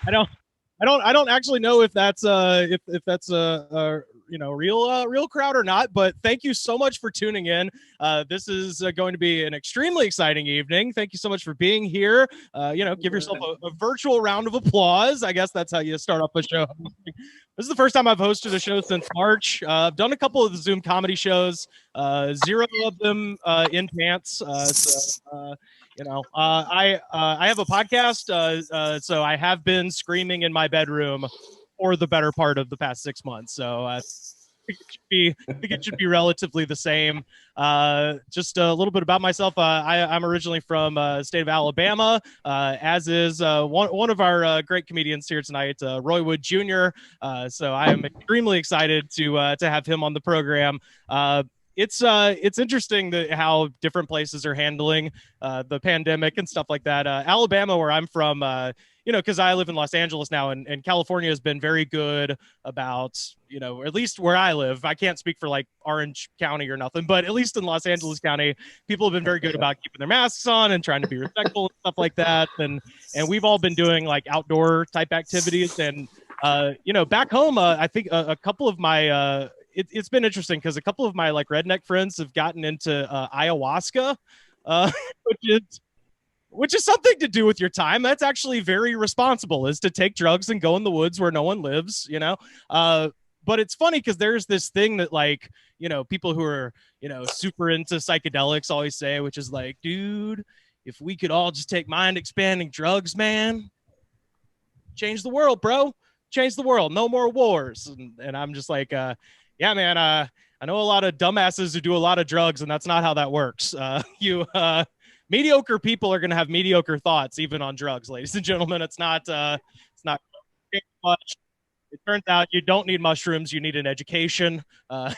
I don't actually know if that's if that's a real crowd or not. But thank you so much for tuning in. This is going to be an extremely exciting evening. Thank you so much for being here. Give yourself a virtual round of applause. I guess that's how you start off a show. This is the first time I've hosted a show since March. I've done a couple of the Zoom comedy shows, 0 of them in pants. I have a podcast, so I have been screaming in my bedroom for the better part of the past 6 months. So I think it should be relatively the same. Just a little bit about myself. I'm originally from the state of Alabama, as is one of our great comedians here tonight, Roy Wood Jr. So I am extremely excited to have him on the program. It's interesting how different places are handling the pandemic and stuff like that. Alabama, where I'm from, because I live in Los Angeles now, and California has been very good about, at least where I live. I can't speak for like Orange County or nothing, but at least in Los Angeles County, people have been very good about keeping their masks on and trying to be respectful and stuff like that. And we've all been doing like outdoor type activities. And back home, I think a couple of my it's been interesting because a couple of my like redneck friends have gotten into ayahuasca, which is something to do with your time. That's actually very responsible, is to take drugs and go in the woods where no one lives, but it's funny because there's this thing that like, people who are, super into psychedelics always say, which is like, dude, if we could all just take mind expanding drugs, man, change the world, bro, change the world. No more wars. And I'm just like, yeah, man, I know a lot of dumbasses who do a lot of drugs, and that's not how that works. Mediocre people are going to have mediocre thoughts, even on drugs, ladies and gentlemen. It's not much. It turns out you don't need mushrooms. You need an education. But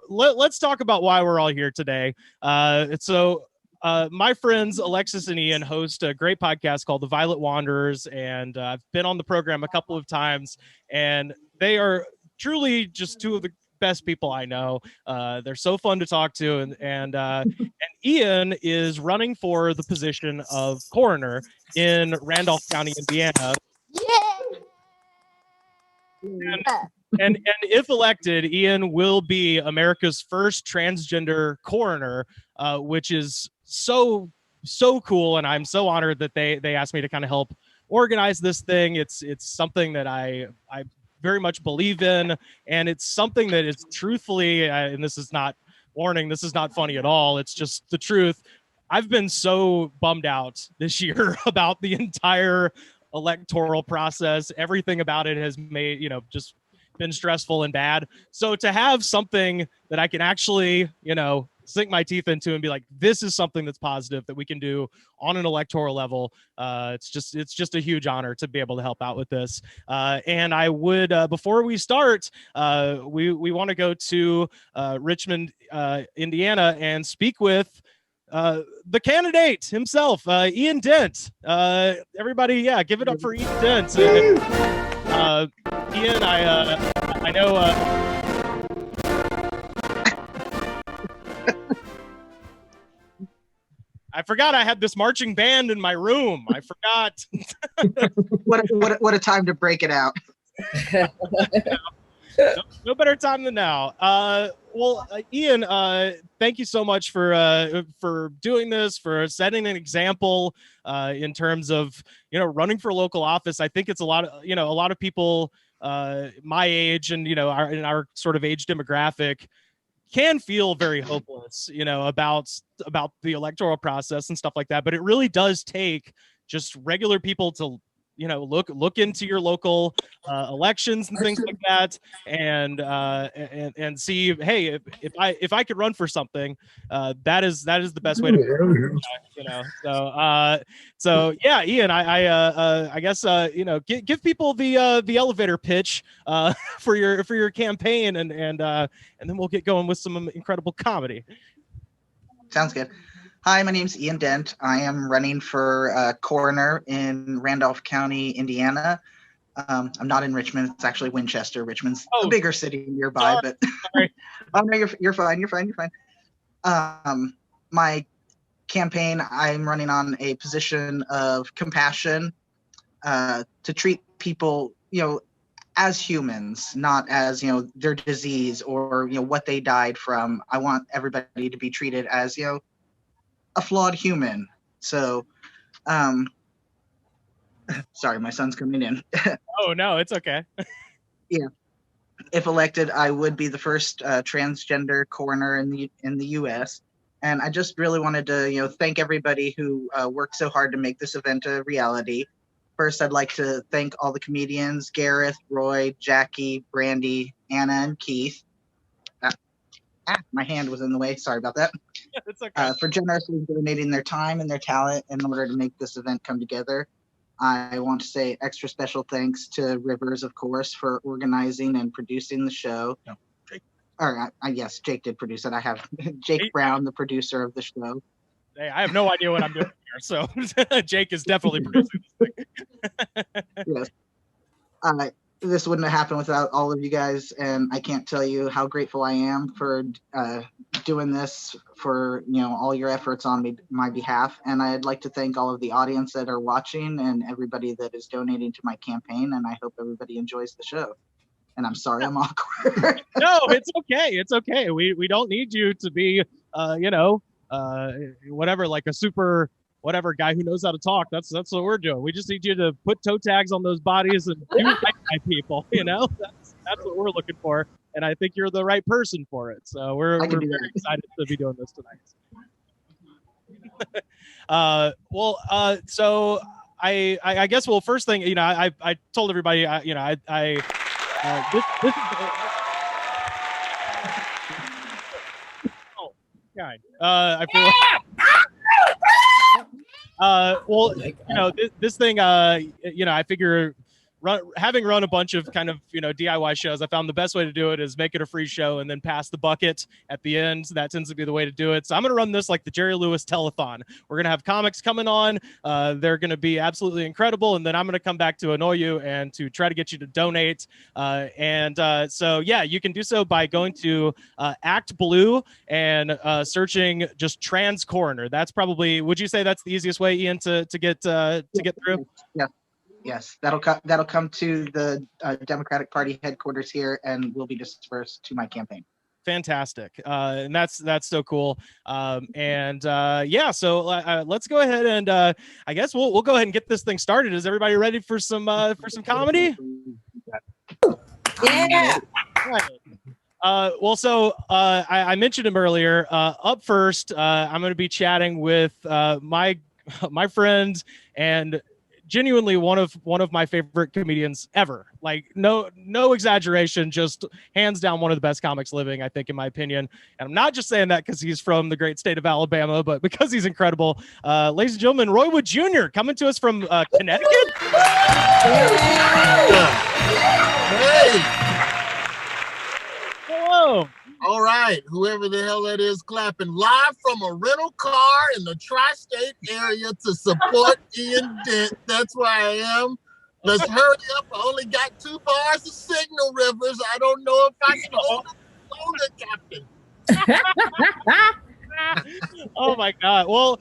let's talk about why we're all here today. My friends Alexis and Ian host a great podcast called The Violet Wanderers, and I've been on the program a couple of times, and they are truly just two of the best people I know. They're so fun to talk to, and Ian is running for the position of coroner in Randolph County, Indiana. And if elected, Ian will be America's first transgender coroner, which is so cool, and I'm so honored that they asked me to kind of help organize this thing. It's something that I very much believe in, and it's something that is truthfully, and this is not warning, this is not funny at all, it's just the truth. I've been so bummed out this year about the entire electoral process. Everything about it has made, just been stressful and bad. So to have something that I can actually, sink my teeth into and be like, this is something that's positive that we can do on an electoral level. It's just a huge honor to be able to help out with this. And I would, before we start, we want to go to Richmond, Indiana, and speak with the candidate himself, Ian Dent. Everybody, yeah, give it up for Ian Dent. Ian, I know. I forgot I had this marching band in my room. I forgot. What a time to break it out. No better time than now. Ian, thank you so much for doing this, for setting an example in terms of running for local office. I think it's a lot of people my age and in our sort of age demographic can feel very hopeless, about the electoral process and stuff like that. But it really does take just regular people to look into your local elections and things like that, and see, hey, if I could run for something, that is the best way to, So yeah, Ian, I guess give people the elevator pitch for your campaign, and then we'll get going with some incredible comedy. Sounds good. Hi, my name's Ian Dent. I am running for coroner in Randolph County, Indiana. I'm not in Richmond. It's actually Winchester. Richmond's a bigger city nearby, sorry. But oh no, you're fine. You're fine. My campaign, I'm running on a position of compassion, to treat people, as humans, not as, their disease or, what they died from. I want everybody to be treated as, a flawed human. So, sorry, my son's coming in. Oh, no, it's okay. Yeah. If elected, I would be the first transgender coroner in the U.S. And I just really wanted to, thank everybody who worked so hard to make this event a reality. First, I'd like to thank all the comedians, Gareth, Roy, Jackie, Brandie, Anna, and Keith. My hand was in the way. Sorry about that. It's okay. For generously donating their time and their talent in order to make this event come together. I want to say extra special thanks to Rivers, of course, for organizing and producing the show. No, Jake. Yes, Jake did produce it. I have Jake Brown, the producer of the show. Hey, I have no idea what I'm doing here, so Jake is definitely producing this thing. Yes. This wouldn't have happened without all of you guys, and I can't tell you how grateful I am for doing this, for all your efforts on my behalf. And I'd like to thank all of the audience that are watching and everybody that is donating to my campaign, and I hope everybody enjoys the show. And I'm sorry I'm awkward. No, it's okay. It's okay. We don't need you to be whatever, like a super whatever guy who knows how to talk. That's what we're doing. We just need you to put toe tags on those bodies and do right by people. That's what we're looking for, and I think you're the right person for it. So we're very excited to be doing this tonight. So I guess first thing, I told everybody, this is. Oh God, I feel. This thing, I figure having run a bunch of kind of, DIY shows, I found the best way to do it is make it a free show and then pass the bucket at the end. So that tends to be the way to do it. So I'm going to run this like the Jerry Lewis telethon. We're going to have comics coming on. They're going to be absolutely incredible. And then I'm going to come back to annoy you and to try to get you to donate. So you can do so by going to Act Blue and searching just Trans Coroner. That's probably, would you say that's the easiest way, Ian, to get through? Yeah. Yes, that'll come to the Democratic Party headquarters here, and will be dispersed to my campaign. Fantastic, and that's so cool. So let's go ahead and I guess we'll go ahead and get this thing started. Is everybody ready for some comedy? Yeah. I mentioned him earlier. Up first, I'm going to be chatting with my friend and genuinely one of my favorite comedians ever. Like no exaggeration, just hands down one of the best comics living, I think, in my opinion. And I'm not just saying that because he's from the great state of Alabama, but because he's incredible. Ladies and gentlemen, Roy Wood Jr. coming to us from Connecticut. Hey. Hello. All right, whoever the hell that is clapping, live from a rental car in the tri-state area to support Ian Dent. That's where I am. Let's hurry up. I only got 2 bars of signal, Rivers. I don't know if I can hold it, Captain. Oh my God. Well,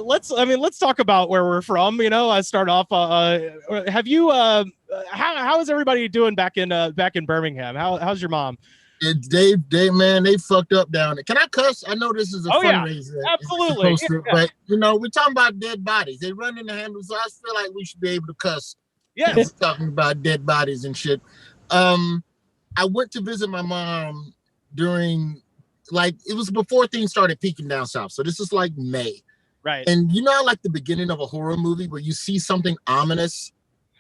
let's talk about where we're from. I start off. Have you? How is everybody doing back in Birmingham? How's your mom? Dave, man, they fucked up down there. Can I cuss? I know this is a fundraiser. Yeah, absolutely. But we're talking about dead bodies. They run in the handles, so I feel like we should be able to cuss. Yeah, we're talking about dead bodies and shit. I went to visit my mom during, it was before things started peaking down south. So this is like May, right? And like the beginning of a horror movie where you see something ominous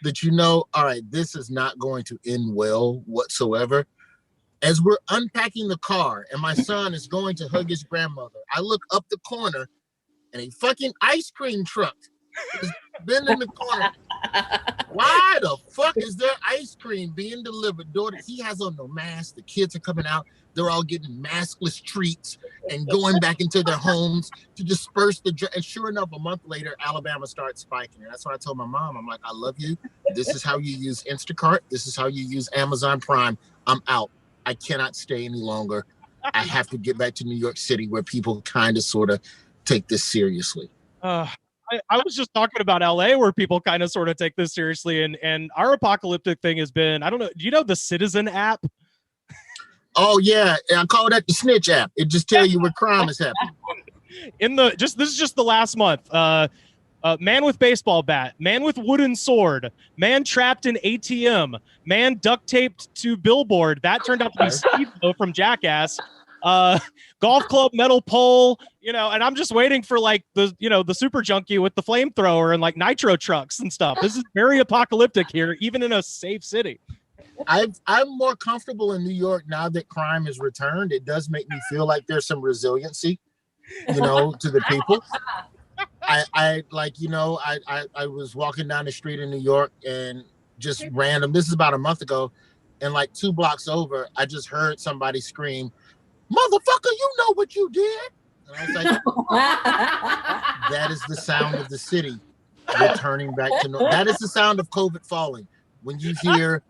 that all right, this is not going to end well whatsoever. As we're unpacking the car and my son is going to hug his grandmother, I look up the corner and a fucking ice cream truck has been in the corner. Why the fuck is there ice cream being delivered? He has on no mask. The kids are coming out. They're all getting maskless treats and going back into their homes to disperse and sure enough, a month later, Alabama starts spiking. And that's why I told my mom, I'm like, I love you. This is how you use Instacart. This is how you use Amazon Prime. I'm out. I cannot stay any longer. I have to get back to New York City where people kind of sort of take this seriously. I was just talking about LA where people kind of sort of take this seriously, and our apocalyptic thing has been, I don't know, do you know the Citizen app? Oh yeah, I call that the snitch app. It just tells you where crime is happening. This is just the last month. Man with baseball bat, man with wooden sword, man trapped in ATM, man duct taped to billboard. That turned out to be Steve from Jackass. Golf club metal pole, and I'm just waiting for like the super junkie with the flamethrower and like nitro trucks and stuff. This is very apocalyptic here, even in a safe city. I'm more comfortable in New York now that crime has returned. It does make me feel like there's some resiliency, to the people. I was walking down the street in New York and just random. This is about a month ago, and like 2 blocks over, I just heard somebody scream, "Motherfucker, you know what you did?" And I was like, that is the sound of the city returning back to normal. That is the sound of COVID falling. When you hear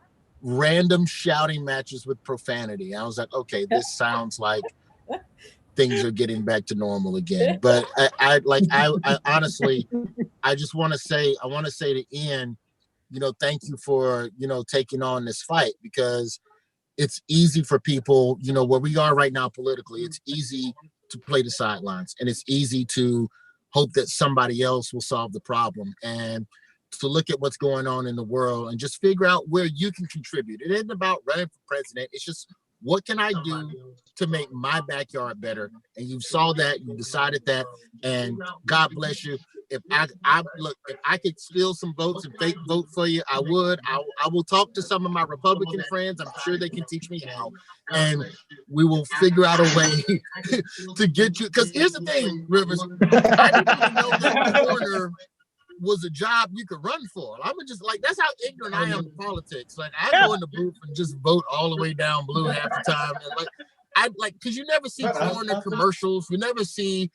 random shouting matches with profanity, I was like, okay, this sounds like things are getting back to normal again. But I honestly, I just want to say, to Ian, thank you for, taking on this fight, because it's easy for people, where we are right now politically, it's easy to play the sidelines, and it's easy to hope that somebody else will solve the problem, and to look at what's going on in the world and just figure out where you can contribute. It isn't about running for president. It's just, what can I do to make my backyard better? And you saw that, you decided that, and God bless you. If I could steal some votes and fake vote for you, I would. I will talk to some of my Republican friends. I'm sure they can teach me how, and we will figure out a way to get you. Because here's the thing, Rivers, I didn't even know that Coroner was a job you could run for. I'm just like, that's how ignorant I am to politics. Like, I go in the booth and just vote all the way down blue half the time. And because you never see Coroner commercials, you never see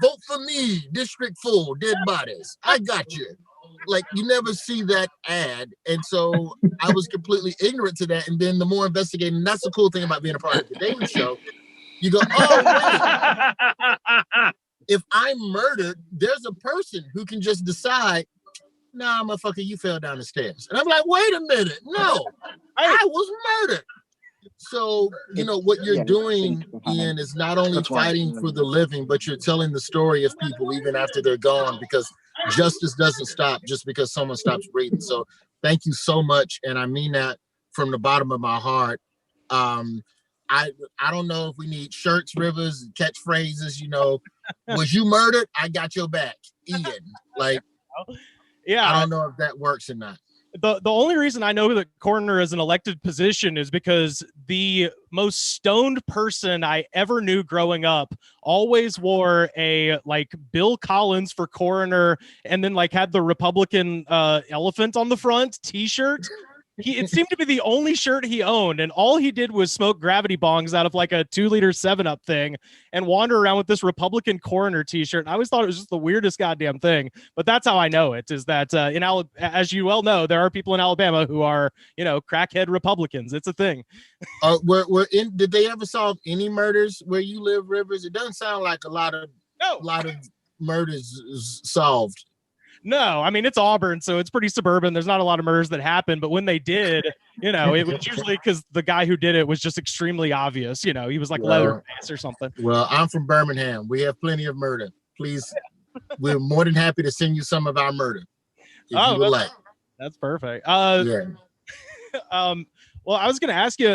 vote for me, district full, dead bodies, I got you. Like, you never see that ad. And so I was completely ignorant to that. And then the more investigating, and that's the cool thing about being a part of the Daily Show, you go, oh, wait. If I'm murdered, there's a person who can just decide, nah, motherfucker, you fell down the stairs. And I'm like, wait a minute. No, I was murdered. So, what you're doing, Ian, is not only fighting for the living, but you're telling the story of people even after they're gone, because justice doesn't stop just because someone stops breathing. So thank you so much. And I mean that from the bottom of my heart. I don't know if we need shirts, Rivers, catchphrases, was you murdered? I got your back, Ian. Like, yeah, I don't know if that works or not. The only reason I know that Coroner is an elected position is because the most stoned person I ever knew growing up always wore a Bill Collins for Coroner, and then had the Republican elephant on the front t-shirt. It seemed to be the only shirt he owned, and all he did was smoke gravity bongs out of a 2-liter 7-Up thing and wander around with this Republican Coroner t-shirt. I always thought it was just the weirdest goddamn thing, but that's how I know it, is that as you well know, there are people in Alabama who are, crackhead Republicans. It's a thing. Did they ever solve any murders where you live, Rivers? It doesn't sound like a lot of murders is solved. No, I mean, it's Auburn, so it's pretty suburban. There's not a lot of murders that happen, but when they did, it was usually because the guy who did it was just extremely obvious. He was Leatherface or something. Well, I'm from Birmingham. We have plenty of murder. Please, we're more than happy to send you some of our murder. If you would like. That's perfect. Yeah. Well, I was going to ask you,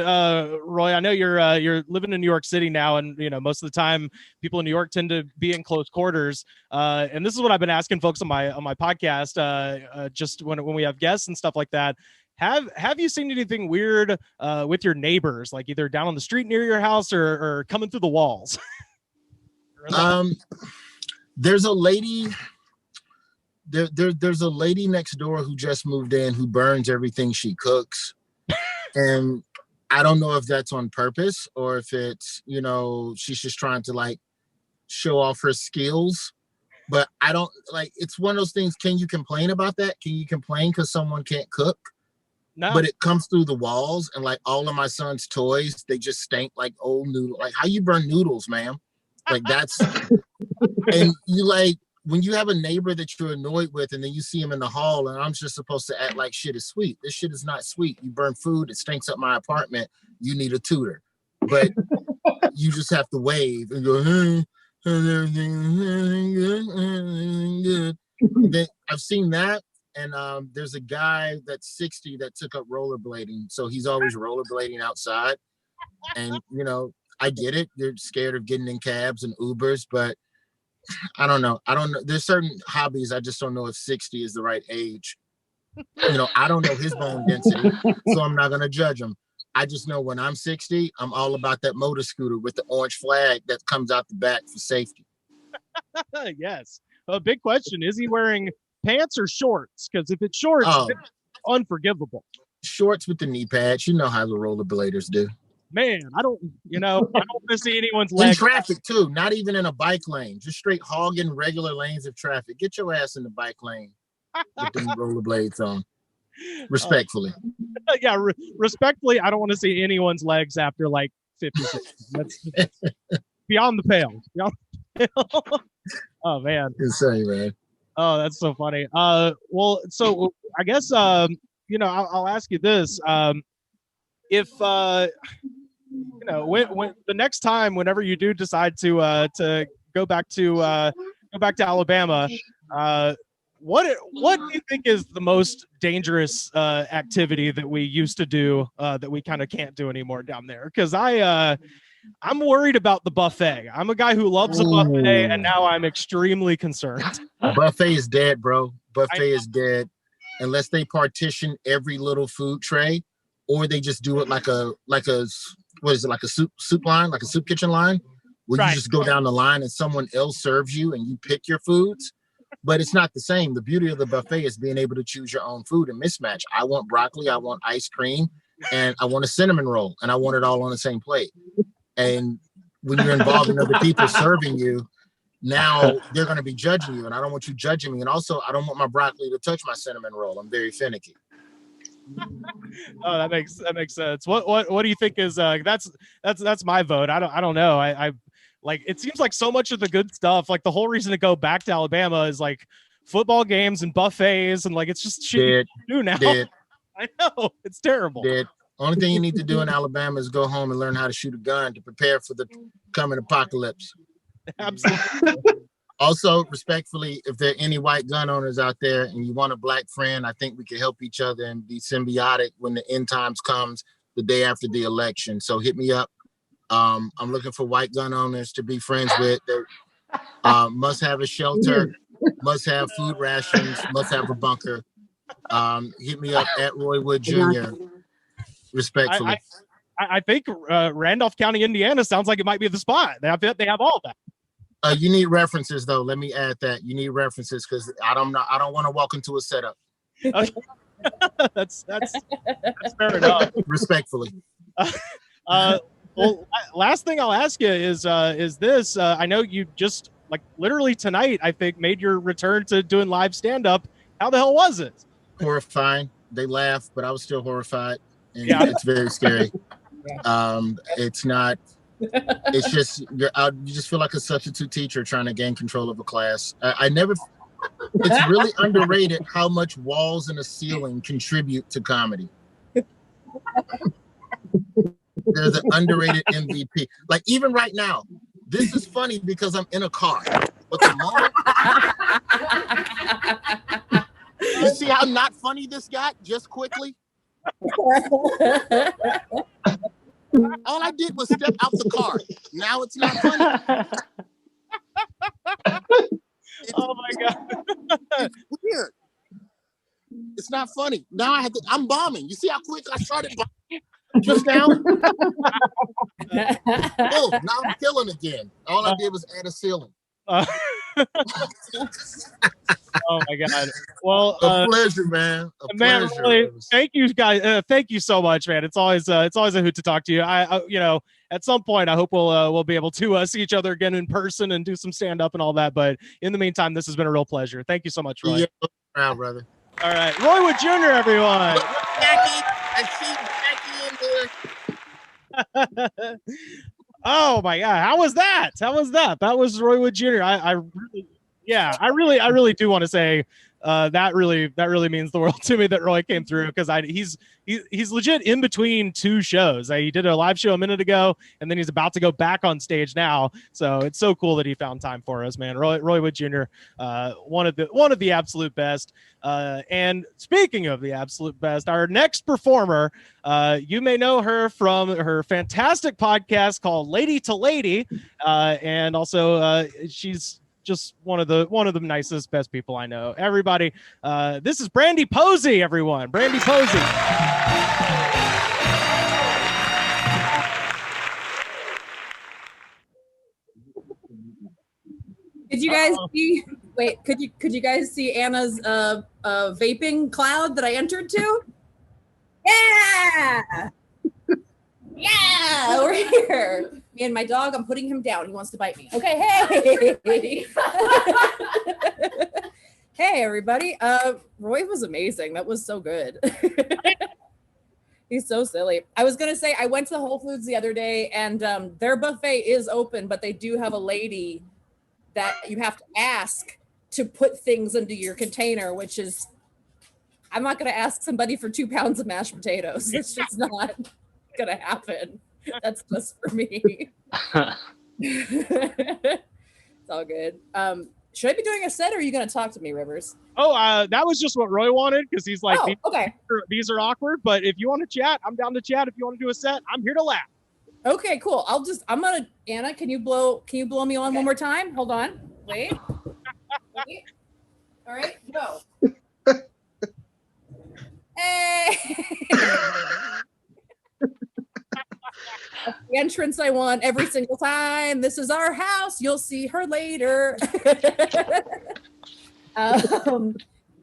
Roy, I know you're living in New York City now, and most of the time people in New York tend to be in close quarters. And this is what I've been asking folks on my podcast, just when we have guests and stuff like that. Have you seen anything weird with your neighbors, like either down on the street near your house or coming through the walls? There's a lady. There's a lady next door who just moved in who burns everything she cooks. And I don't know if that's on purpose or if it's, she's just trying to show off her skills. But I don't it's one of those things. Can you complain about that? Can you complain because someone can't cook? No. But it comes through the walls, and all of my son's toys, they just stink like old noodles. How you burn noodles, ma'am? That's And you like when you have a neighbor that you're annoyed with, and then you see him in the hall, and I'm just supposed to act like shit is sweet. This shit is not sweet. You burn food, it stinks up my apartment. You need a tutor, but you just have to wave and go, hey, everything good. Then I've seen that, and there's a guy that's 60 that took up rollerblading, so he's always rollerblading outside. And you know, I get it. You're scared of getting in cabs and Ubers, but I don't know. There's certain hobbies I just don't know if 60 is the right age. You know, I don't know his bone density, so I'm not gonna judge him. I just know when I'm 60, I'm all about that motor scooter with the orange flag that comes out the back for safety. Yes. A big question: is he wearing pants or shorts? Because if it's shorts, it's unforgivable. Shorts with the knee pads. You know how the rollerbladers do. Man, I don't want to see anyone's legs. In traffic too, not even in a bike lane, just straight hogging regular lanes of traffic. Get your ass in the bike lane with them rollerblades on. Respectfully. Yeah, respectfully, I don't want to see anyone's legs after like 56. That's beyond the pale. Beyond the pale. Oh man. Insane, man. Oh, that's so funny. Well, so I guess I'll ask you this. If when the next time, whenever you do decide to go back to Alabama, what do you think is the most dangerous activity that we used to do that we kind of can't do anymore down there? Because I'm worried about the buffet. I'm a guy who loves a buffet, and now I'm extremely concerned. Buffet is dead, bro. Buffet is dead, unless they partition every little food tray. Or they just do it like a what is it, like a soup line, like a soup kitchen line, where you just go down the line and someone else serves you and you pick your foods. But it's not the same. The beauty of the buffet is being able to choose your own food and mismatch. I want broccoli, I want ice cream, and I want a cinnamon roll, and I want it all on the same plate. And when you're involving other people serving you, now they're going to be judging you, and I don't want you judging me. And also, I don't want my broccoli to touch my cinnamon roll. I'm very finicky. Oh, that makes sense. What do you think is that's my vote. I don't know. I like, it seems like so much of the good stuff, like the whole reason to go back to Alabama is like football games and buffets, and like it's just shit you do now. I know, it's terrible. Only thing you need to do in Alabama is go home and learn how to shoot a gun to prepare for the coming apocalypse. Absolutely. Also, respectfully, if there are any white gun owners out there and you want a black friend, I think we can help each other and be symbiotic when the end times comes the day after the election. So hit me up. I'm looking for white gun owners to be friends with. They must have a shelter, must have food rations, must have a bunker. Hit me up at Roy Wood Jr. Respectfully. I think Randolph County, Indiana sounds like it might be the spot. They have all that. You need references, though. Let me add that. You need references because I don't want to walk into a setup. Okay. That's fair enough. Respectfully. Well, last thing I'll ask you is this. I know you just, like, literally tonight, I think, made your return to doing live stand-up. How the hell was it? Horrifying. They laughed, but I was still horrified. And it's very scary. It's not... It's just you just feel like a substitute teacher trying to gain control of a class. It's really underrated how much walls and a ceiling contribute to comedy. There's an underrated MVP. Like even right now, this is funny because I'm in a car. But the moment you see how not funny this got just quickly? All I did was step out the car. Now it's not funny. Oh my God. It's weird. It's not funny. Now I'm bombing. You see how quick I started bombing just now? Oh, now I'm killing again. All I did was add a ceiling. Oh my God. Well, a pleasure, man. Man, pleasure. Really, thank you guys. Thank you so much, man. It's always a hoot to talk to you. I at some point I hope we'll be able to see each other again in person and do some stand up and all that. But in the meantime, this has been a real pleasure. Thank you so much, Roy. Yeah, brother. All right, Roy Wood Jr. Everyone. Jackie, I see Jackie in there. Oh my God. How was that? That was Roy Wood Jr. I really do want to say that really means the world to me that Roy came through, because he's legit in between two shows. He did a live show a minute ago, and then he's about to go back on stage now. So it's so cool that he found time for us, man. Roy Wood Jr., one of the absolute best. And speaking of the absolute best, our next performer, you may know her from her fantastic podcast called Lady to Lady, and also she's just one of the nicest, best people I know. Everybody, this is Brandie Posey, everyone. Brandie Posey. Did you guys see? Wait, could you guys see Anna's vaping cloud that I entered to? Yeah, yeah, we're here. Me and my dog. I'm putting him down. He wants to bite me. Okay, hey, hey, everybody. Roy was amazing. That was so good. He's so silly. I was gonna say I went to Whole Foods the other day, and their buffet is open, but they do have a lady that you have to ask to put things into your container, which is, I'm not going to ask somebody for 2 pounds of mashed potatoes. It's just not going to happen. That's just for me. It's all good. Should I be doing a set, or are you going to talk to me, Rivers? Oh, that was just what Roy wanted, because he's like, okay. These are awkward, but if you want to chat, I'm down to chat. If you want to do a set, I'm here to laugh. Okay, cool. Anna, can you blow me on one more time? Hold on. Wait. All right, go. Hey. That's the entrance I want every single time. This is our house. You'll see her later.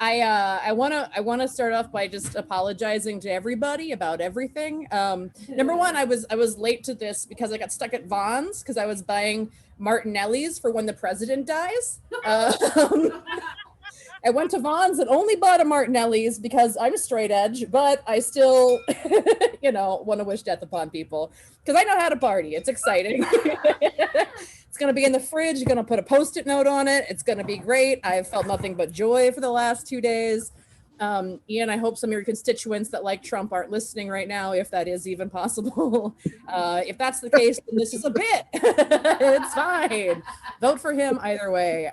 I want to start off by just apologizing to everybody about everything. Number one, I was late to this because I got stuck at Vaughn's because I was buying Martinelli's for when the president dies. I went to Vaughn's and only bought a Martinelli's because I'm straight edge, but I still, want to wish death upon people because I know how to party. It's exciting. It's going to be in the fridge. You're going to put a Post-it note on it. It's going to be great. I've felt nothing but joy for the last 2 days. Ian, I hope some of your constituents that like Trump aren't listening right now, if that is even possible. If that's the case, then this is a bit. It's fine. Vote for him either way.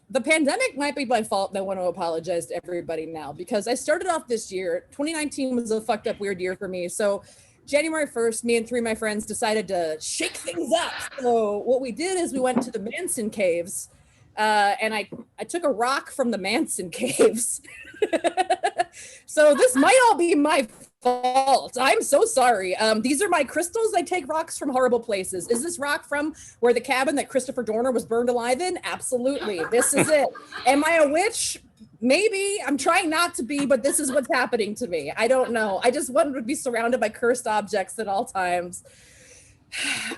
The pandemic might be my fault, and I want to apologize to everybody now because I started off this year. 2019 was a fucked up, weird year for me. So January 1st, me and 3 of my friends decided to shake things up. So what we did is we went to the Manson caves, and I took a rock from the Manson caves. So this might all be my fault. I'm so sorry. These are my crystals. I take rocks from horrible places. Is this rock from where the cabin that Christopher Dorner was burned alive in? Absolutely. This is it. Am I a witch? Maybe. I'm trying not to be, but this is what's happening to me. I don't know. I just wanted to be surrounded by cursed objects at all times.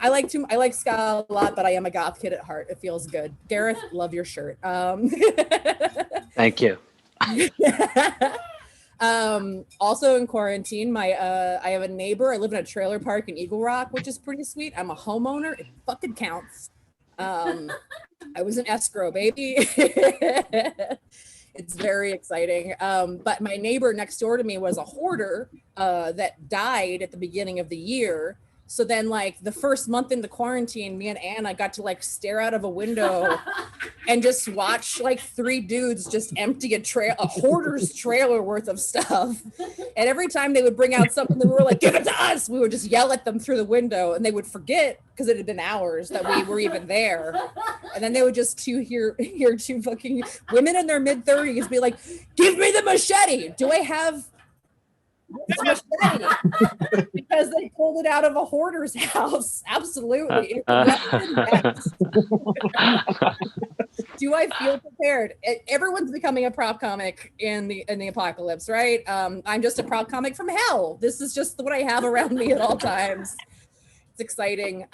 I like ska a lot, but I am a goth kid at heart. It feels good. Gareth, love your shirt. Thank you. Also in quarantine, I have a neighbor. I live in a trailer park in Eagle Rock, which is pretty sweet. I'm a homeowner. It fucking counts. I was an escrow, baby. It's very exciting. But my neighbor next door to me was a hoarder that died at the beginning of the year. So then like the first month into quarantine, me and Anna got to like stare out of a window and just watch like 3 dudes just empty a hoarder's trailer worth of stuff. And every time they would bring out something that we were like, give it to us, we would just yell at them through the window and they would forget because it had been hours that we were even there. And then they would just hear 2 fucking women in their mid-30s be like, give me the machete. Do I have because they pulled it out of a hoarder's house? Absolutely. Do I feel prepared? Everyone's becoming a prop comic in the apocalypse, right? I'm just a prop comic from hell. This is just what I have around me at all times. It's exciting.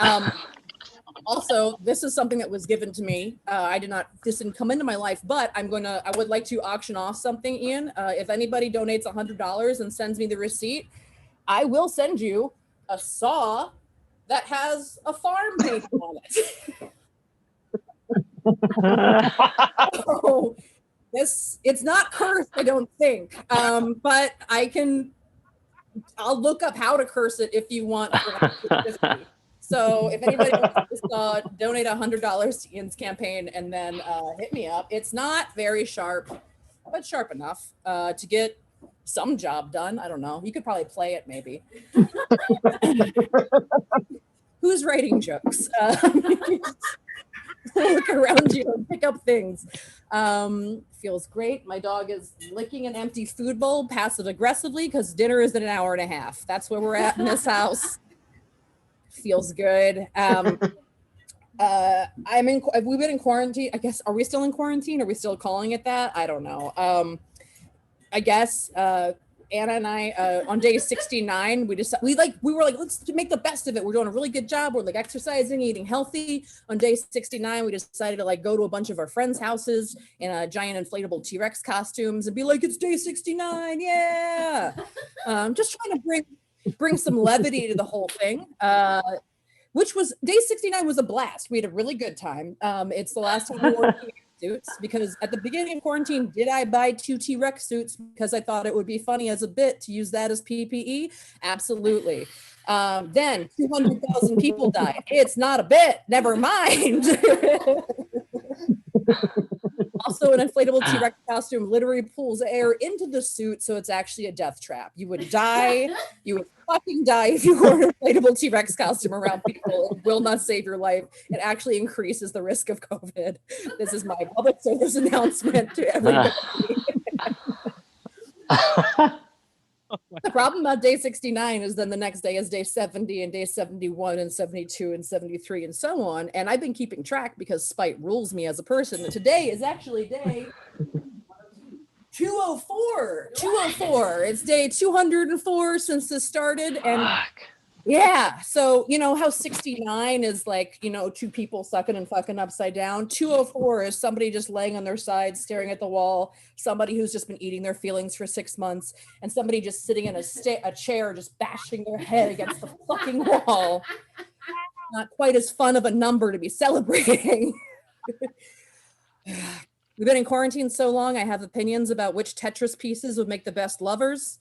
Also, this is something that was given to me. This didn't come into my life, but I would like to auction off something, Ian. If anybody donates $100 and sends me the receipt, I will send you a saw that has a farm painted on it. So it's not cursed, I don't think. But I'll look up how to curse it if you want. So if anybody wants to donate $100 to Ian's campaign and then hit me up. It's not very sharp, but sharp enough to get some job done. I don't know. You could probably play it maybe. Who's writing jokes? Look around you and pick up things. Feels great. My dog is licking an empty food bowl passive aggressively because dinner is in an hour and a half. That's where we're at in this house. Feels good. We've been in quarantine. I guess, are we still in quarantine? Are we still calling it that? I don't know. I guess Anna and I on day 69, we were like, let's make the best of it. We're doing a really good job. We're like exercising, eating healthy. On day 69, we decided to like go to a bunch of our friends' houses in giant inflatable T-Rex costumes and be like, it's day 69, yeah. Just trying to bring some levity to the whole thing. Which was day 69 was a blast. We had a really good time. It's the last time we wore suits because at the beginning of quarantine, did I buy 2 T-Rex suits because I thought it would be funny as a bit to use that as PPE? Absolutely. Then 200,000 people died. It's not a bit. Never mind. Also, an inflatable T-Rex costume literally pulls air into the suit, so it's actually a death trap. You would die. You would fucking die if you wore an inflatable T-Rex costume around people. It will not save your life. It actually increases the risk of COVID. This is my public service announcement to everybody. The problem about day 69 is then the next day is day 70 and day 71 and 72 and 73 and so on. And I've been keeping track because spite rules me as a person. And today is actually day 204. 204. It's day 204 since this started. And yeah, so you know how 69 is like, you know, 2 people sucking and fucking upside down. 204 is somebody just laying on their side, staring at the wall, somebody who's just been eating their feelings for 6 months, and somebody just sitting in a chair, just bashing their head against the fucking wall. Not quite as fun of a number to be celebrating. We've been in quarantine so long, I have opinions about which Tetris pieces would make the best lovers.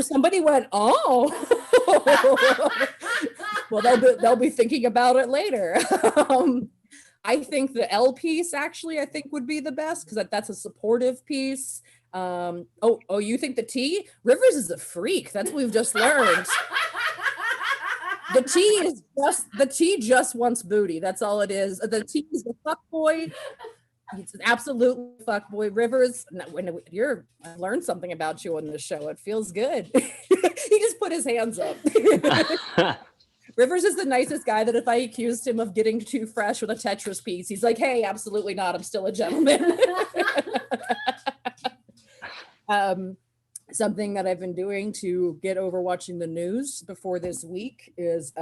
Somebody went, oh. Well, they'll be thinking about it later. I think the L piece actually I think would be the best because that's a supportive piece. You think the T? Rivers is a freak. That's what we've just learned. The T just wants booty. That's all it is. The T is the fuck boy. He's an absolute fuckboy. Rivers, I learned something about you on this show. It feels good. He just put his hands up. Rivers is the nicest guy that if I accused him of getting too fresh with a Tetris piece, he's like, hey, absolutely not. I'm still a gentleman. Something that I've been doing to get over watching the news before this week is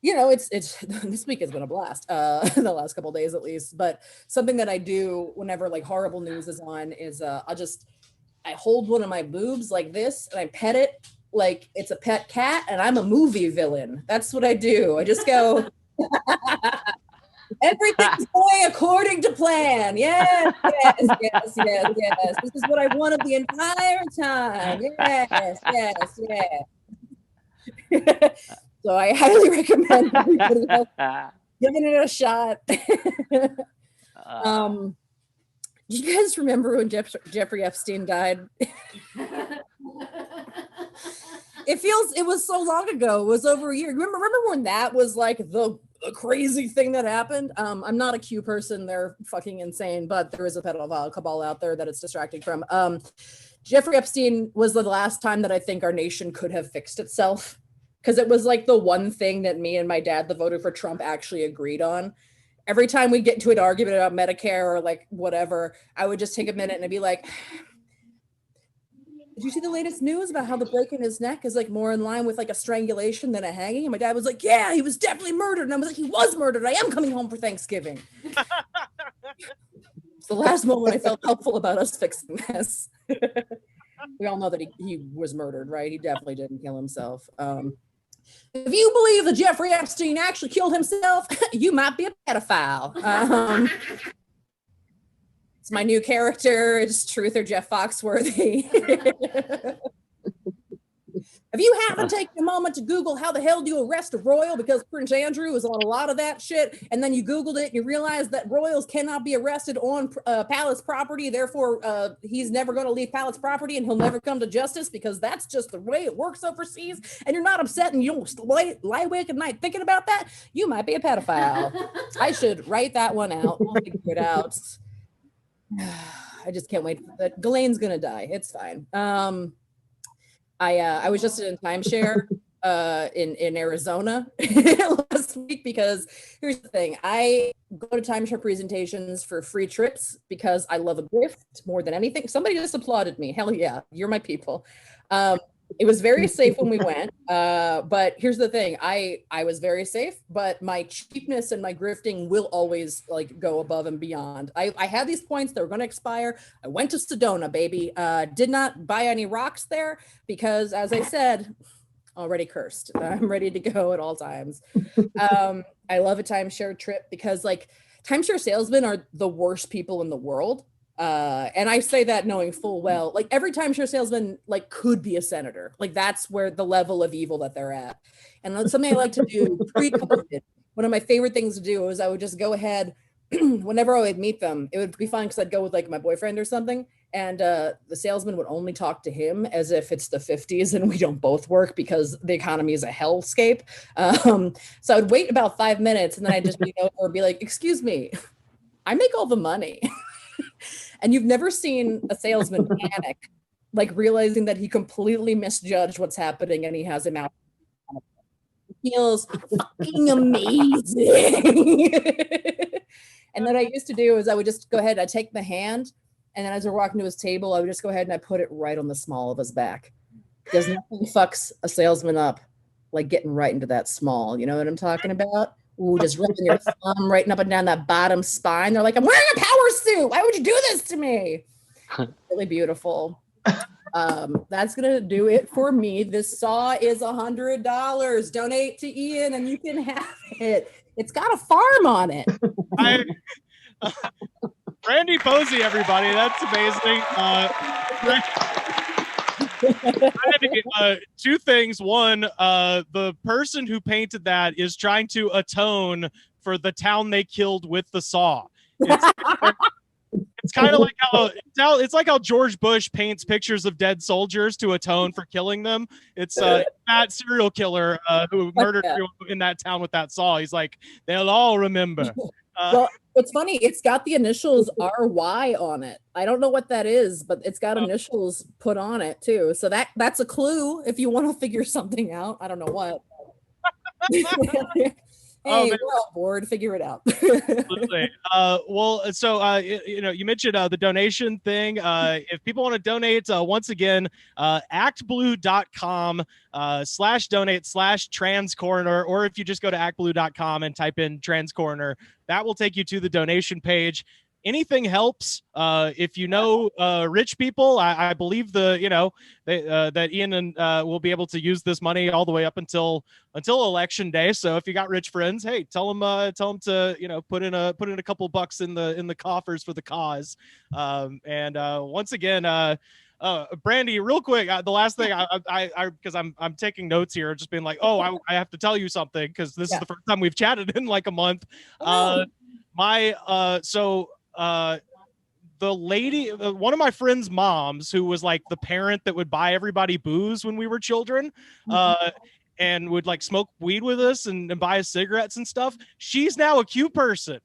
it's this week has been a blast, the last couple of days at least, but something that I do whenever like horrible news is on is I hold one of my boobs like this and I pet it like it's a pet cat and I'm a movie villain. That's what I do. I just go, everything's going according to plan. Yes. This is what I wanted the entire time. Yes. So I highly recommend everybody giving it a shot. Do you guys remember when Jeffrey Epstein died? It was so long ago. It was over a year. Remember when that was like the crazy thing that happened? I'm not a Q person. They're fucking insane, but there is a pedophile cabal out there that it's distracting from. Jeffrey Epstein was the last time that I think our nation could have fixed itself. Because it was like the one thing that me and my dad, the voter for Trump, actually agreed on. Every time we'd get into an argument about Medicare or like whatever, I would just take a minute and I'd be like, did you see the latest news about how the break in his neck is like more in line with like a strangulation than a hanging? And my dad was like, yeah, he was definitely murdered. And I was like, he was murdered. I am coming home for Thanksgiving. It's the last moment I felt helpful about us fixing this. We all know that he was murdered, right? He definitely didn't kill himself. If you believe that Jeffrey Epstein actually killed himself, you might be a pedophile. It's my new character. It's Truth or Jeff Foxworthy. If you haven't taken a moment to Google how the hell do you arrest a royal, because Prince Andrew is on a lot of that shit, and then you Googled it and you realize that royals cannot be arrested on palace property, therefore he's never going to leave palace property and he'll never come to justice because that's just the way it works overseas, and you're not upset and you don't lie awake at night thinking about that, you might be a pedophile. I should write that one out. We'll figure it out. I just can't wait. Ghislaine's going to die. It's fine. I was just in a timeshare in Arizona last week because here's the thing. I go to timeshare presentations for free trips because I love a gift more than anything. Somebody just applauded me. Hell yeah, you're my people. It was very safe when we went, but here's the thing. I was very safe, but my cheapness and my grifting will always like go above and beyond. I had these points that were going to expire. I went to Sedona, baby. Did not buy any rocks there because, as I said, already cursed. I'm ready to go at all times. I love a timeshare trip because like timeshare salesmen are the worst people in the world. And I say that knowing full well, like every timeshare salesman like could be a senator. Like that's where the level of evil that they're at. And that's something I like to do pre-COVID. One of my favorite things to do is I would just go ahead whenever I would meet them. It would be fun because I'd go with like my boyfriend or something. And the salesman would only talk to him as if it's the 50s and we don't both work because the economy is a hellscape. So I would wait about 5 minutes and then I'd just be over and be like, excuse me, I make all the money. And you've never seen a salesman panic, like realizing that he completely misjudged what's happening and he has him out. It feels fucking amazing. And what I used to do is I would just go ahead, I'd take the hand, and then as we're walking to his table, I would just go ahead and I put it right on the small of his back. Because nothing fucks a salesman up like getting right into that small. You know what I'm talking about? Ooh, just rubbing your thumb right up and down that bottom spine. They're like, I'm wearing a power suit. Why would you do this to me? Really beautiful. That's going to do it for me. This saw is $100. Donate to Ian and you can have it. It's got a farm on it. Brandie Posey, everybody. That's amazing. Two things. One, the person who painted that is trying to atone for the town they killed with the saw. It's kind of like how George Bush paints pictures of dead soldiers to atone for killing them. It's that serial killer who murdered everyone in that town with that saw. He's like, they'll all remember. Well, it's funny. It's got the initials RY on it. I don't know what that is, but it's got initials put on it too. So that's a clue if you want to figure something out. I don't know what. Hey, we're all bored. Figure it out. Absolutely. Well, so you mentioned the donation thing. If people want to donate, once again, actblue.com /donate/transcoroner, or if you just go to actblue.com and type in transcoroner, that will take you to the donation page. Anything helps. If you know rich people, I believe that Ian and will be able to use this money all the way up until election day. So if you got rich friends, hey, tell them to put in a couple bucks in the coffers for the cause. And once again, Brandie, real quick, the last thing I because I'm taking notes here, just being like, I have to tell you something because this is the first time we've chatted in like a month. The lady, one of my friend's moms, who was like the parent that would buy everybody booze when we were children, and would like smoke weed with us and buy us cigarettes and stuff. She's now a Q person.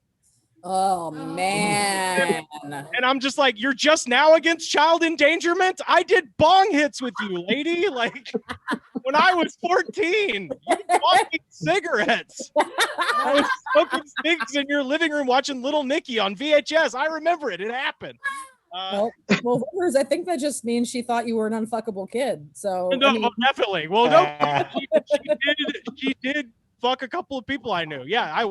Oh man. And I'm just like, you're just now against child endangerment? I did bong hits with you, lady. Like when I was 14, you bought me cigarettes. I was smoking cigs in your living room watching Little Nicky on VHS. I remember it. It happened. Well, I think that just means she thought you were an unfuckable kid. So no, definitely. Well, no, she did fuck a couple of people I knew. Yeah, I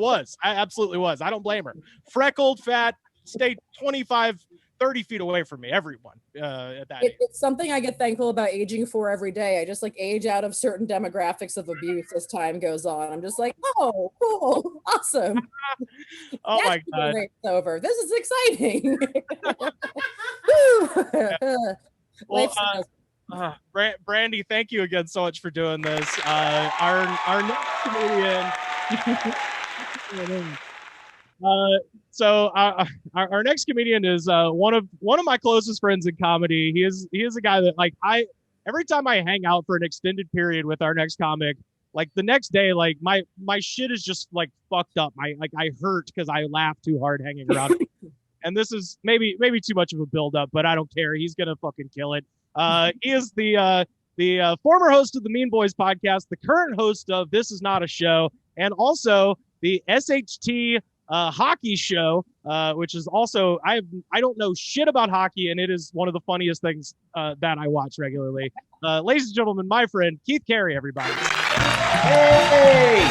absolutely was. I don't blame her. Freckled, fat, stayed 25, 30 feet away from me, everyone at that age. It's something I get thankful about aging for every day. I just like age out of certain demographics of abuse as time goes on. I'm just like, oh, cool, awesome. Oh my God. It's over. This is exciting. Well, Brandie, thank you again so much for doing this. Our next comedian. So our next comedian is one of my closest friends in comedy. He is a guy that like every time I hang out for an extended period with our next comic, like the next day, like my shit is just like fucked up. I hurt because I laughed too hard hanging around. And this is maybe too much of a build up, but I don't care. He's gonna fucking kill it. He is the former host of the Mean Boys podcast, the current host of This Is Not a Show, and also the SHT hockey show, which is also I don't know shit about hockey, and it is one of the funniest things that I watch regularly. Ladies and gentlemen, my friend Keith Carey, everybody. Hey,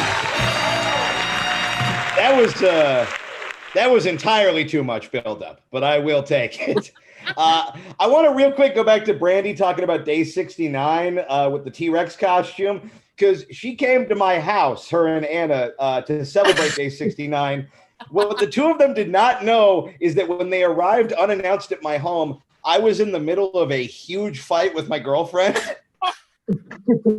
that was entirely too much buildup, but I will take it. I want to real quick go back to Brandie talking about day 69 with the T-Rex costume, because she came to my house, her and Anna, to celebrate day 69. What the two of them did not know is that when they arrived unannounced at my home, I was in the middle of a huge fight with my girlfriend.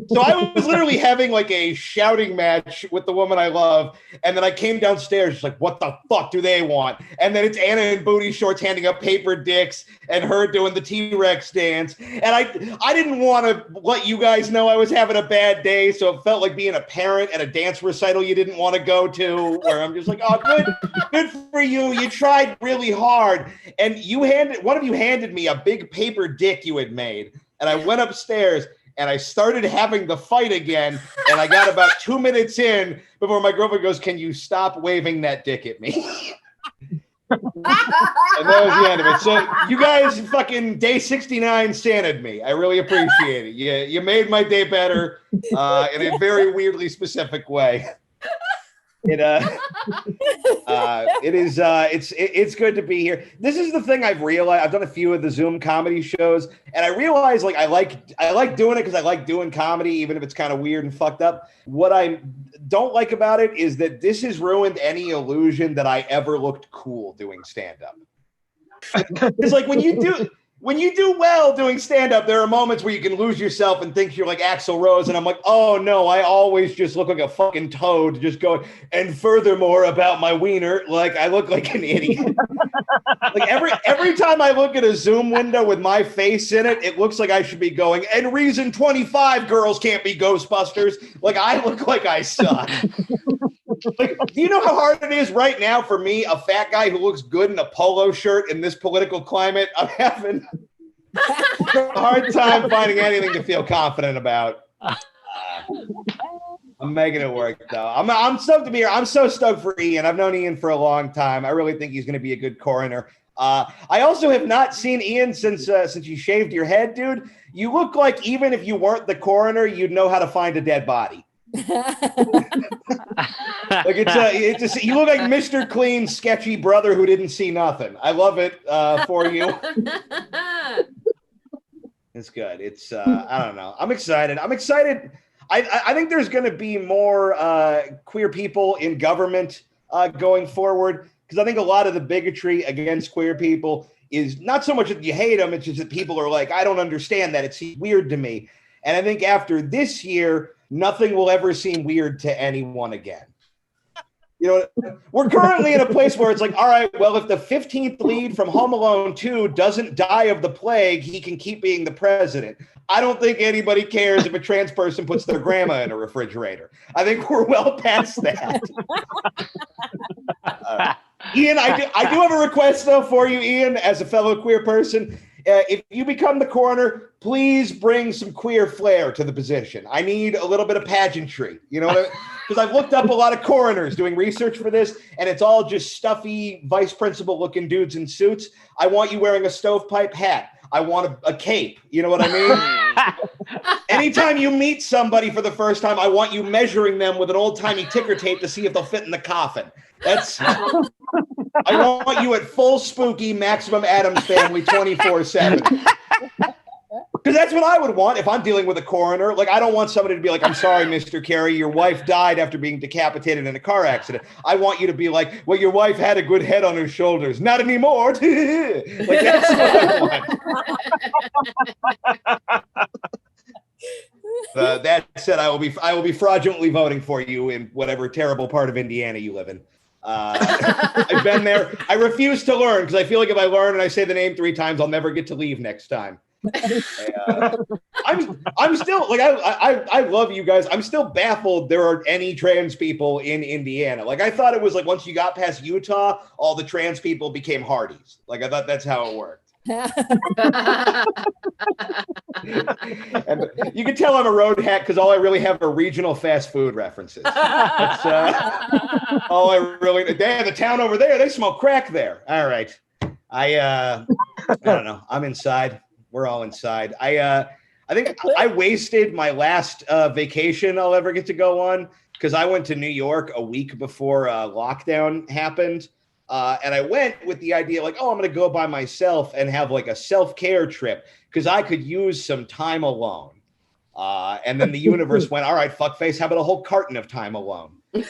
So I was literally having like a shouting match with the woman I love. And then I came downstairs, just like, what the fuck do they want? And then it's Anna in booty shorts handing up paper dicks and her doing the T-Rex dance. And I didn't want to let you guys know I was having a bad day. So it felt like being a parent at a dance recital you didn't want to go to, where I'm just like, oh, good for you. You tried really hard. And one of you handed me a big paper dick you had made. And I went upstairs and I started having the fight again, and I got about 2 minutes in before my girlfriend goes, "Can you stop waving that dick at me?" And that was the end of it. So you guys fucking day 69 Sana'd me. I really appreciate it. You made my day better in a very weirdly specific way. It's good to be here. This is the thing I've realized. I've done a few of the Zoom comedy shows, and I realize like I like doing it because I like doing comedy, even if it's kind of weird and fucked up. What I don't like about it is that this has ruined any illusion that I ever looked cool doing stand-up. It's like when you do well doing stand-up, there are moments where you can lose yourself and think you're like Axl Rose, and I'm like, oh no, I always just look like a fucking toad just going, and furthermore about my wiener, like I look like an idiot. Like every time I look at a Zoom window with my face in it, it looks like I should be going, and reason 25 girls can't be Ghostbusters. Like I look like I suck. Like, do you know how hard it is right now for me, a fat guy who looks good in a polo shirt in this political climate? I'm having a hard time finding anything to feel confident about. I'm making it work, though. I'm stoked to be here. I'm so stoked for Ian. I've known Ian for a long time. I really think he's going to be a good coroner. I also have not seen Ian since you shaved your head, dude. You look like even if you weren't the coroner, you'd know how to find a dead body. Like it's you look like Mr. Clean's sketchy brother who didn't see nothing. I love it for you. It's good. It's I don't know. I'm excited. I think there's going to be more queer people in government going forward, because I think a lot of the bigotry against queer people is not so much that you hate them, it's just that people are like, I don't understand that. It's weird to me. And I think after this year, nothing will ever seem weird to anyone again. You know, we're currently in a place where it's like, all right, well, if the 15th lead from Home Alone 2 doesn't die of the plague, he can keep being the president. I don't think anybody cares if a trans person puts their grandma in a refrigerator. I think we're well past that. Ian, I do have a request, though, for you, Ian, as a fellow queer person. If you become the coroner, please bring some queer flair to the position. I need a little bit of pageantry, you know, because I've looked up a lot of coroners doing research for this, and it's all just stuffy vice principal looking dudes in suits. I want you wearing a stovepipe hat. I want a cape. You know what I mean? Anytime you meet somebody for the first time, I want you measuring them with an old-timey ticker tape to see if they'll fit in the coffin. I want you at full spooky Maximum Addams Family 24/7. Because that's what I would want if I'm dealing with a coroner. Like, I don't want somebody to be like, I'm sorry, Mr. Carey, your wife died after being decapitated in a car accident. I want you to be like, well, your wife had a good head on her shoulders. Not anymore. Like, that's what I want. That said, I will be fraudulently voting for you in whatever terrible part of Indiana you live in. I've been there. I refuse to learn because I feel like if I learn and I say the name 3 times, I'll never get to leave next time. I'm still like I love you guys. I'm still baffled there are any trans people in Indiana. Like I thought it was like once you got past Utah, all the trans people became Hardys. Like I thought that's how it worked. And you can tell I'm a road hack because all I really have are regional fast food references. That's all I really. The town over there, they smoke crack there. All right, I don't know. I'm inside. We're all inside. I think I wasted my last vacation I'll ever get to go on because I went to New York a week before lockdown happened. And I went with the idea like, oh, I'm going to go by myself and have like a self-care trip because I could use some time alone. And then the universe went, all right, fuckface, how about a whole carton of time alone? But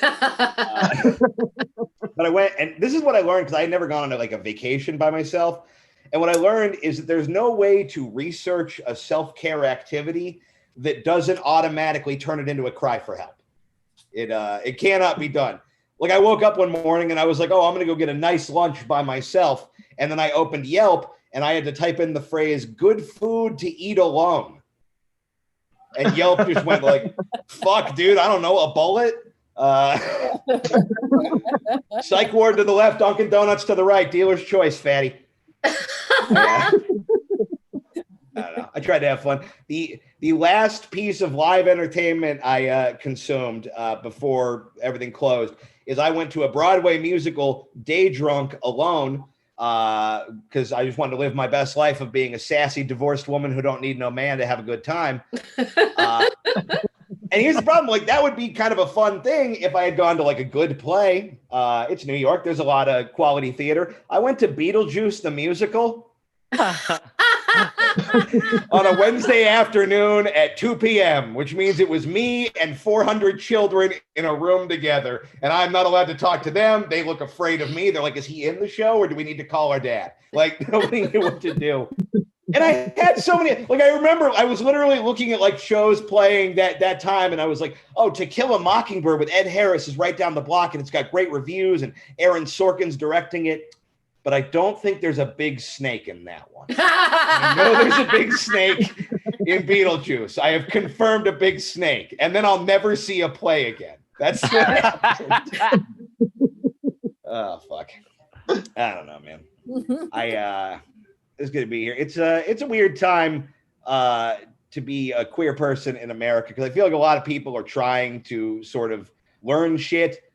I went, and this is what I learned because I had never gone on like a vacation by myself. And what I learned is that there's no way to research a self-care activity that doesn't automatically turn it into a cry for help. It cannot be done. Like I woke up one morning and I was like, oh, I'm going to go get a nice lunch by myself. And then I opened Yelp and I had to type in the phrase, good food to eat alone. And Yelp just went like, fuck, dude, I don't know, a bullet? Psych ward to the left, Dunkin' Donuts to the right, dealer's choice, fatty. I don't know. I tried to have fun. The last piece of live entertainment I consumed before everything closed is I went to a Broadway musical, Day Drunk, alone because I just wanted to live my best life of being a sassy divorced woman who don't need no man to have a good time. And here's the problem, like that would be kind of a fun thing if I had gone to like a good play. It's New York. There's a lot of quality theater. I went to Beetlejuice, the musical on a Wednesday afternoon at 2 p.m., which means it was me and 400 children in a room together. And I'm not allowed to talk to them. They look afraid of me. They're like, is he in the show or do we need to call our dad? Like nobody knew what to do. And I had so many, like, I remember I was literally looking at like shows playing that time. And I was like, oh, To Kill a Mockingbird with Ed Harris is right down the block. And it's got great reviews and Aaron Sorkin's directing it. But I don't think there's a big snake in that one. I know there's a big snake in Beetlejuice. I have confirmed a big snake. And then I'll never see a play again. That's what happened. Oh, fuck. I don't know, man. It's good to be here. It's a weird time to be a queer person in America because I feel like a lot of people are trying to sort of learn shit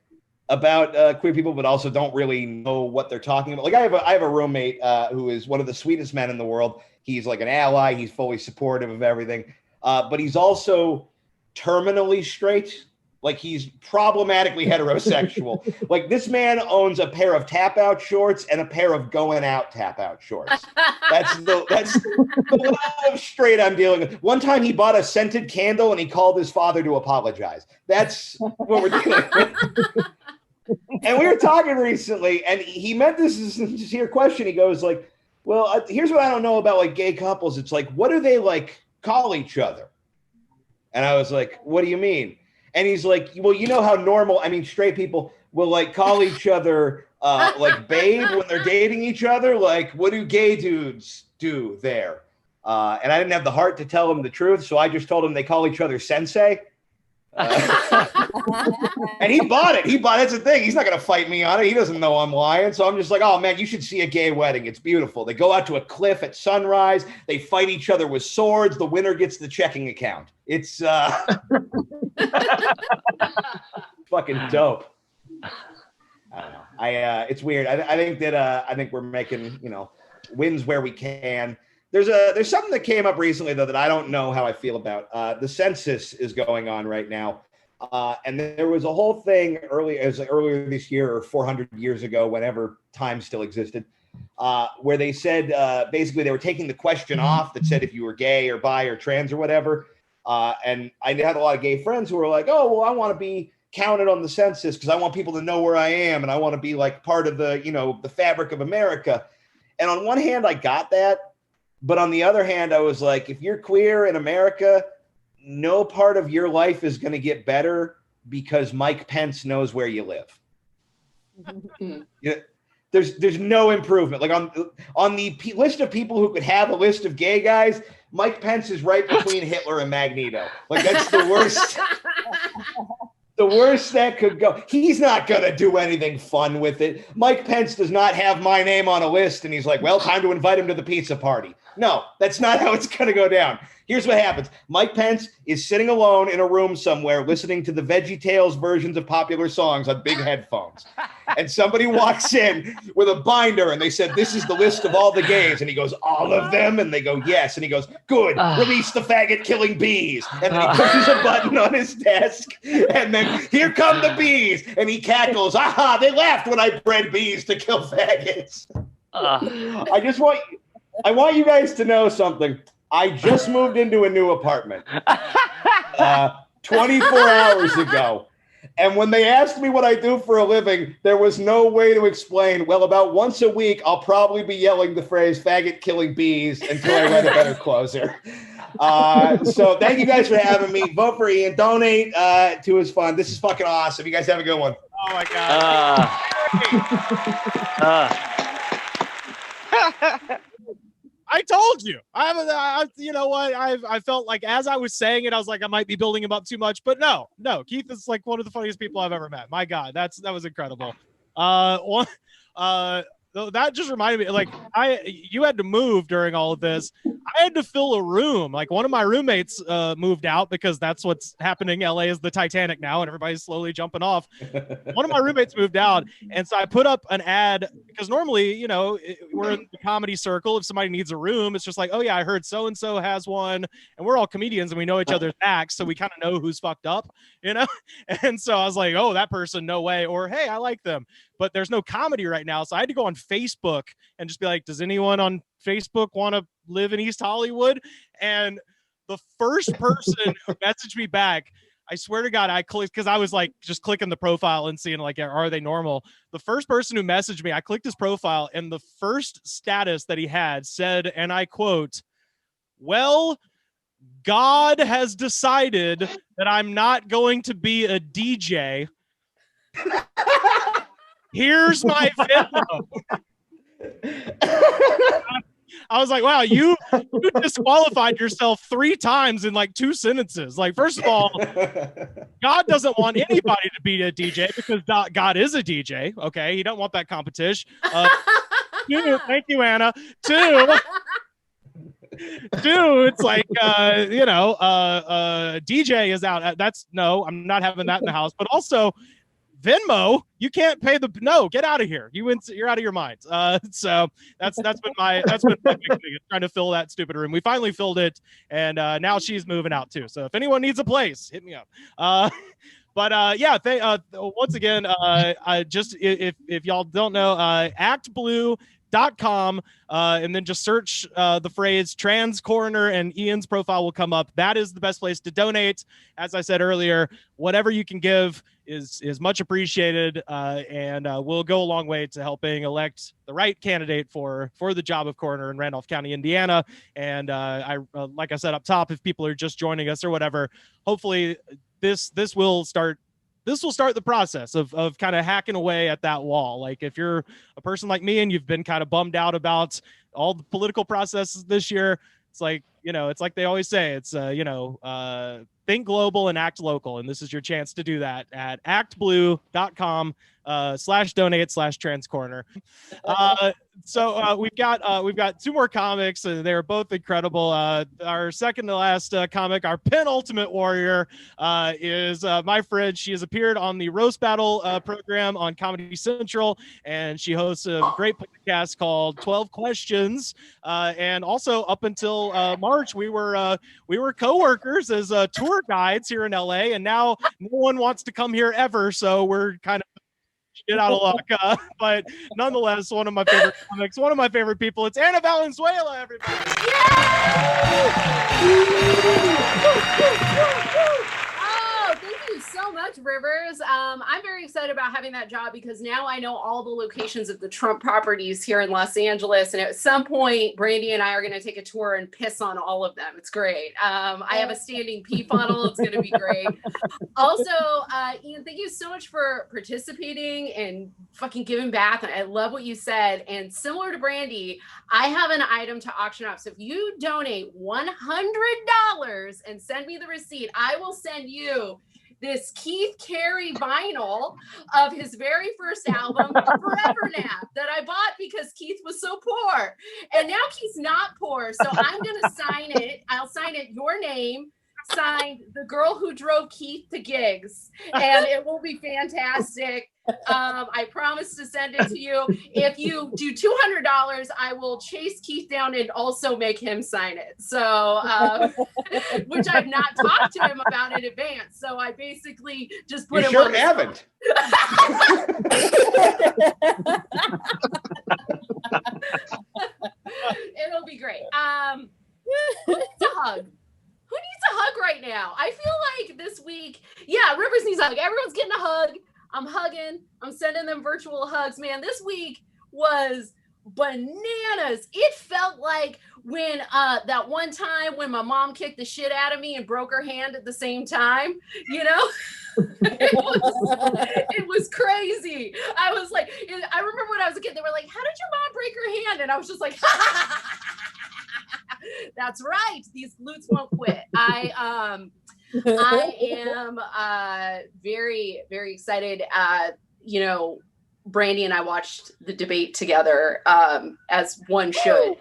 about queer people, but also don't really know what they're talking about. Like I have a roommate who is one of the sweetest men in the world. He's like an ally. He's fully supportive of everything, but he's also terminally straight. Like he's problematically heterosexual. Like this man owns a pair of tap out shorts and a pair of going out tap out shorts. That's the level of straight I'm dealing with. One time he bought a scented candle and he called his father to apologize. That's what we're dealing with. And we were talking recently and he meant this as a sincere question. He goes like, well, here's what I don't know about like gay couples. It's like, what do they like call each other? And I was like, what do you mean? And he's like, well, you know how straight people will like call each other like babe when they're dating each other. Like, what do gay dudes do there? And I didn't have the heart to tell him the truth. So I just told him they call each other sensei. And he bought it. That's the thing. He's not going to fight me on it. He doesn't know I'm lying. So I'm just like, oh man, you should see a gay wedding. It's beautiful. They go out to a cliff at sunrise. They fight each other with swords. The winner gets the checking account. It's fucking dope. I don't know. It's weird. I think we're making, wins where we can. There's something that came up recently though that I don't know how I feel about. The census is going on right now, and there was a whole thing earlier this year or 400 years ago, whenever time still existed, where they said basically they were taking the question off that said if you were gay or bi or trans or whatever. And I had a lot of gay friends who were like, "Oh, well, I want to be counted on the census because I want people to know where I am and I want to be like part of the the fabric of America." And on one hand, I got that. But on the other hand, I was like, if you're queer in America, no part of your life is going to get better because Mike Pence knows where you live. There's no improvement. Like on the list of people who could have a list of gay guys, Mike Pence is right between Hitler and Magneto. Like that's the worst. The worst that could go. He's not going to do anything fun with it. Mike Pence does not have my name on a list, and he's like, well, time to invite him to the pizza party. No, that's not how it's going to go down. Here's what happens. Mike Pence is sitting alone in a room somewhere listening to the VeggieTales versions of popular songs on big headphones. And somebody walks in with a binder, and they said, this is the list of all the gays. And he goes, all of them? And they go, yes. And he goes, good, release the faggot-killing bees. And then he pushes a button on his desk, and then here come the bees. And he cackles, aha, they laughed when I bred bees to kill faggots. I want you guys to know something. I just moved into a new apartment 24 hours ago. And when they asked me what I do for a living, there was no way to explain. Well, about once a week, I'll probably be yelling the phrase faggot killing bees until I write a better closer. So thank you guys for having me. Vote for Ian. Donate to his fund. This is fucking awesome. You guys have a good one. Oh, my God. I told you. You know what? I felt like as I was saying it, I was like, I might be building him up too much, but no. Keith is like one of the funniest people I've ever met. My God, that was incredible. That just reminded me, like, you had to move during all of this. I had to fill a room. Like one of my roommates moved out because that's what's happening. LA is the Titanic now, and everybody's slowly jumping off. One of my roommates moved out, and so I put up an ad because normally, we're in the comedy circle. If somebody needs a room, it's just like, oh yeah, I heard so and so has one, and we're all comedians and we know each other's acts, so we kind of know who's fucked up, And so I was like, oh, that person, no way, or hey, I like them. But there's no comedy right now. So I had to go on Facebook and just be like, does anyone on Facebook want to live in East Hollywood? And the first person who messaged me back, I swear to God, I clicked because I was like just clicking the profile and seeing like, are they normal? The first person who messaged me, I clicked his profile, and the first status that he had said, and I quote, well, God has decided that I'm not going to be a DJ. Here's my Venmo. I was like, wow, you disqualified yourself 3 times in like 2 sentences. Like, first of all, God doesn't want anybody to be a DJ because God is a DJ. Okay. He don't want that competition. 2, thank you, Anna. 2, it's like, DJ is out. No, I'm not having that in the house. But also, Venmo, you can't pay get out of here. You're out of your mind. So that's been my big thing, is trying to fill that stupid room. We finally filled it, and now she's moving out too. So if anyone needs a place, hit me up. Once again, just if y'all don't know, actblue.com, and then just search the phrase trans coroner and Ian's profile will come up. That is the best place to donate. As I said earlier, whatever you can give is much appreciated, and will go a long way to helping elect the right candidate for the job of coroner in Randolph County, Indiana. And like I said up top, if people are just joining us or whatever, hopefully this will start the process of kind of hacking away at that wall. Like if you're a person like me and you've been kind of bummed out about all the political processes this year, it's like, it's like they always say, it's, think global and act local. And this is your chance to do that at actblue.com/donate/transcorner. So we've got two more comics. They're both incredible. Our second to last comic, our penultimate warrior, is my friend. She has appeared on the Roast Battle program on Comedy Central, and she hosts a great podcast called 12 Questions. And also, up until March, we were co-workers as tour guides here in LA, and now no one wants to come here ever. So we're kind of shit out of luck, but nonetheless, one of my favorite comics, one of my favorite people. It's Anna Valenzuela, everybody. Oh, thank you so much, Rivers. I'm very excited about having that job because now I know all the locations of the Trump properties here in Los Angeles, and at some point, Brandie and I are going to take a tour and piss on all of them. It's great. I have a standing pee funnel. It's going to be great. Also, Ian, thank you so much for participating and fucking giving back. I love what you said. And similar to Brandie, I have an item to auction off. So if you donate $100 and send me the receipt, I will send you this Keith Carey vinyl of his very first album, Forever Nap, that I bought because Keith was so poor. And now Keith's not poor. So I'm going to sign it. I'll sign it your name, signed the girl who drove Keith to gigs. And it will be fantastic. I promise to send it to you. If you do $200, I will chase Keith down and also make him sign it. So, which I've not talked to him about in advance. So I basically just put him on. You sure haven't. It'll be great. Who needs a hug? Who needs a hug right now? I feel like this week, yeah, Rivers needs a hug. Everyone's getting a hug. I'm hugging. I'm sending them virtual hugs. Man, this week was bananas. It felt like when that one time when my mom kicked the shit out of me and broke her hand at the same time, you know? it was crazy. I was like, I remember when I was a kid, they were like, how did your mom break her hand? And I was just like, that's right. These glutes won't quit. I am very, very excited. You know, Brandie and I watched the debate together, as one should.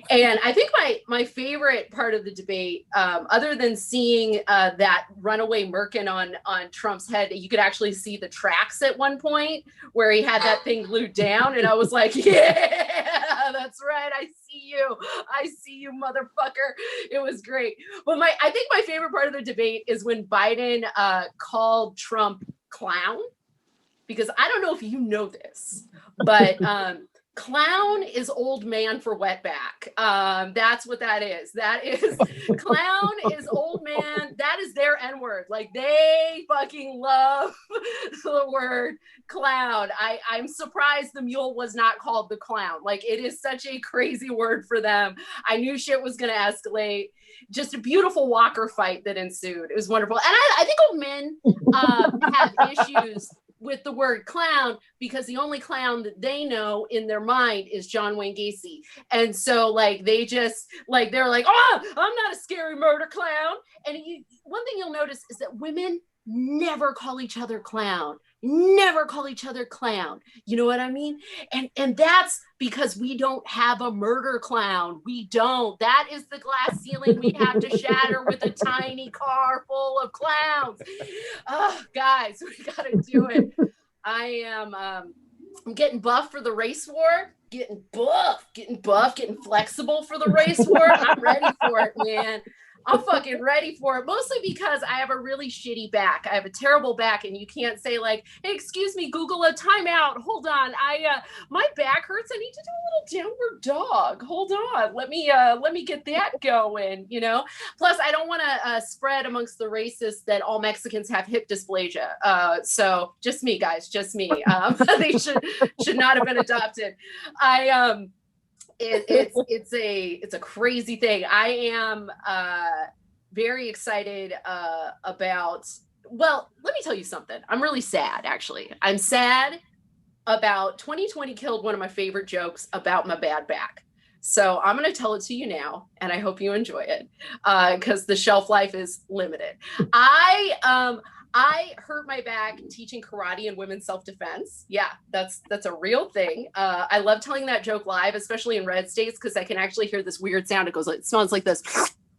And I think my favorite part of the debate, other than seeing that runaway merkin on Trump's head, you could actually see the tracks at one point where he had that thing glued down. And I was like, yeah, that's right. I see you, motherfucker. It was great. But I think my favorite part of the debate is when Biden called Trump clown, because I don't know if you know this, but clown is old man for wetback. That's what that is. That is, clown is old man. That is their N-word. Like, they fucking love the word clown. I'm surprised the mule was not called the clown. Like, it is such a crazy word for them. I knew shit was going to escalate. Just a beautiful Walker fight that ensued. It was wonderful. And I think old men have issues with the word clown because the only clown that they know in their mind is John Wayne Gacy. And so like, they just like, they're like, oh, I'm not a scary murder clown. And one thing you'll notice is that women never call each other clown. Never call each other clown. You know what I mean? And that's because we don't have a murder clown. We don't. That is the glass ceiling we have to shatter with a tiny car full of clowns. Oh, guys, we gotta do it. I'm getting buff for the race war. Getting buff, getting flexible for the race war. I'm ready for it, man. I'm fucking ready for it, mostly because I have a really shitty back. I have a terrible back, and you can't say like, hey, excuse me, Google a timeout. Hold on. My back hurts. I need to do a little downward dog. Hold on. Let me get that going, you know? Plus, I don't want to spread amongst the racists that all Mexicans have hip dysplasia. So just me, guys, just me. They should not have been adopted. It's a crazy thing. I am very excited about, well, let me tell you something. I'm really sad, actually. I'm sad about 2020 killed one of my favorite jokes about my bad back. So I'm going to tell it to you now, and I hope you enjoy it because the shelf life is limited. I hurt my back teaching karate and women's self-defense. Yeah, that's a real thing. I love telling that joke live, especially in red states, because I can actually hear this weird sound. It sounds like this.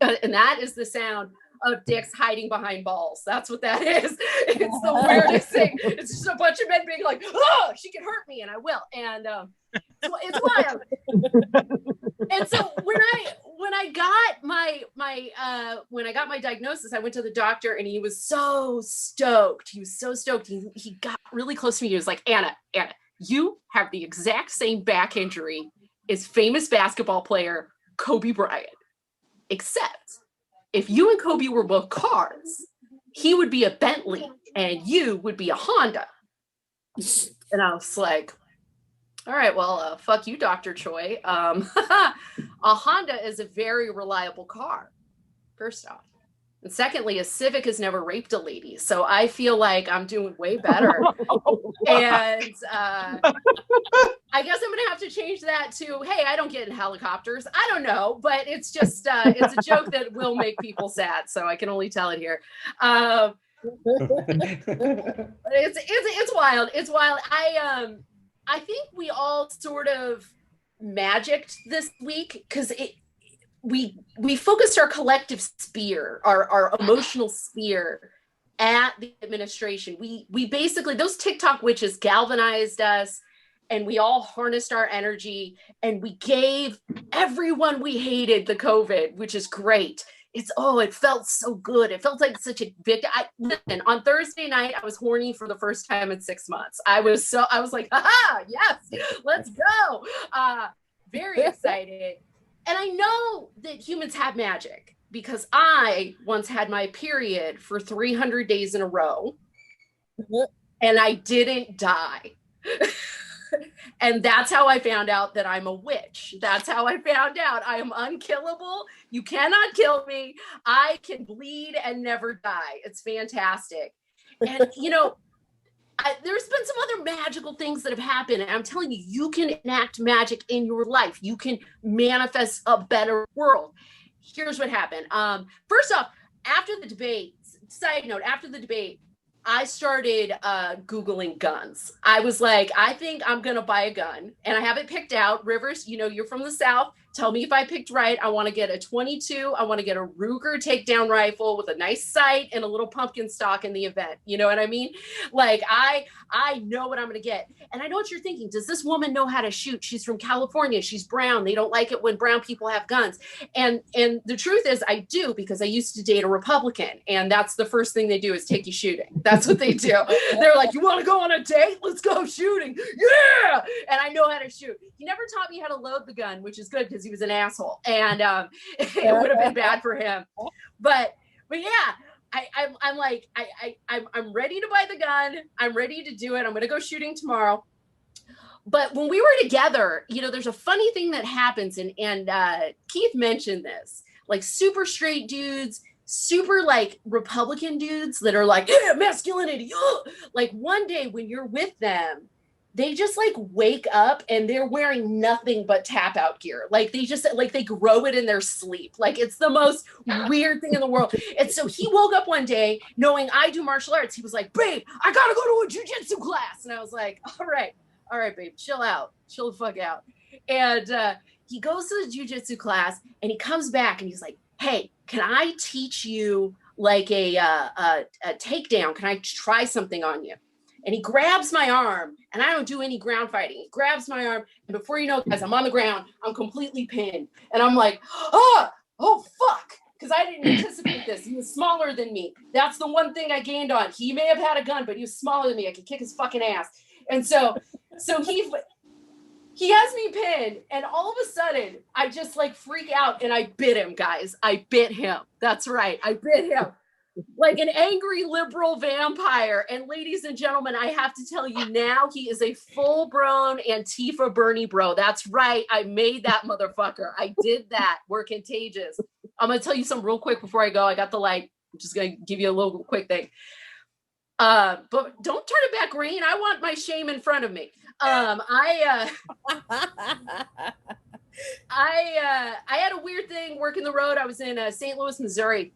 And that is the sound of dicks hiding behind balls. That's what that is. It's the weirdest thing. It's just a bunch of men being like, oh, she can hurt me, and I will. And it's wild. And so when I got my diagnosis, I went to the doctor, and he was so stoked. He got really close to me. He was like, Anna, you have the exact same back injury as famous basketball player Kobe Bryant, except if you and Kobe were both cars, he would be a Bentley and you would be a Honda. And I was like, all right, well, fuck you, Dr. Choi. A Honda is a very reliable car, first off. And secondly, a Civic has never raped a lady. So I feel like I'm doing way better. And I guess I'm going to have to change that to, hey, I don't get in helicopters. I don't know, but it's just, it's a joke that will make people sad. So I can only tell it here. It's wild. It's wild. I think we all sort of magicked this week because we focused our collective sphere, our emotional sphere at the administration. We basically, those TikTok witches galvanized us, and we all harnessed our energy, and we gave everyone we hated the COVID, which is great. It felt so good. It felt like such a big, listen, on Thursday night, I was horny for the first time in 6 months. I was like, aha, yes, let's go. Very excited. And I know that humans have magic because I once had my period for 300 days in a row and I didn't die. And that's how I found out that I'm a witch. That's how I found out I am unkillable. You cannot kill me. I can bleed and never die. It's fantastic. And, there's been some other magical things that have happened. And I'm telling you, you can enact magic in your life. You can manifest a better world. Here's what happened. First off, after the debate, side note, after the debate, I started Googling guns. I was like, I think I'm going to buy a gun. And I have it picked out. Rivers, you're from the South. Tell me if I picked right. I want to get a 22. I want to get a Ruger takedown rifle with a nice sight and a little pumpkin stock in the event. You know what I mean? Like, I know what I'm going to get. And I know what you're thinking. Does this woman know how to shoot? She's from California. She's brown. They don't like it when brown people have guns. And the truth is I do, because I used to date a Republican. And that's the first thing they do is take you shooting. That's what they do. They're like, you want to go on a date? Let's go shooting. Yeah. And I know how to shoot. He never taught me how to load the gun, which is good because he was an asshole. And it would have been bad for him. But yeah, I'm like, I'm ready to buy the gun. I'm ready to do it. I'm going to go shooting tomorrow. But when we were together, there's a funny thing that happens. And Keith mentioned this, like super straight dudes, super like Republican dudes that are like, yeah, masculinity. Like one day when you're with them, they just like wake up and they're wearing nothing but tap out gear. Like they just like they grow it in their sleep. Like it's the most weird thing in the world. And so he woke up one day knowing I do martial arts. He was like, babe, I gotta go to a jujitsu class. And I was like, all right, babe, chill out. Chill the fuck out. And he goes to the jujitsu class and he comes back and he's like, hey, can I teach you like a takedown? Can I try something on you? And he grabs my arm, and I don't do any ground fighting. He grabs my arm, and before you know, guys, I'm on the ground. I'm completely pinned. And I'm like, oh fuck. Because I didn't anticipate this. He was smaller than me. That's the one thing I gained on. He may have had a gun, but he was smaller than me. I could kick his fucking ass. And so he has me pinned, and all of a sudden, I just like freak out, and I bit him, guys. I bit him. That's right. I bit him. Like an angry liberal vampire. And ladies and gentlemen, I have to tell you now, he is a full-blown Antifa Bernie bro. That's right. I made that motherfucker. I did that. We're contagious. I'm going to tell you something real quick before I go. I got the light. I'm just going to give you a little quick thing. But don't turn it back green. I want my shame in front of me. I had a weird thing working the road. I was in St. Louis, Missouri.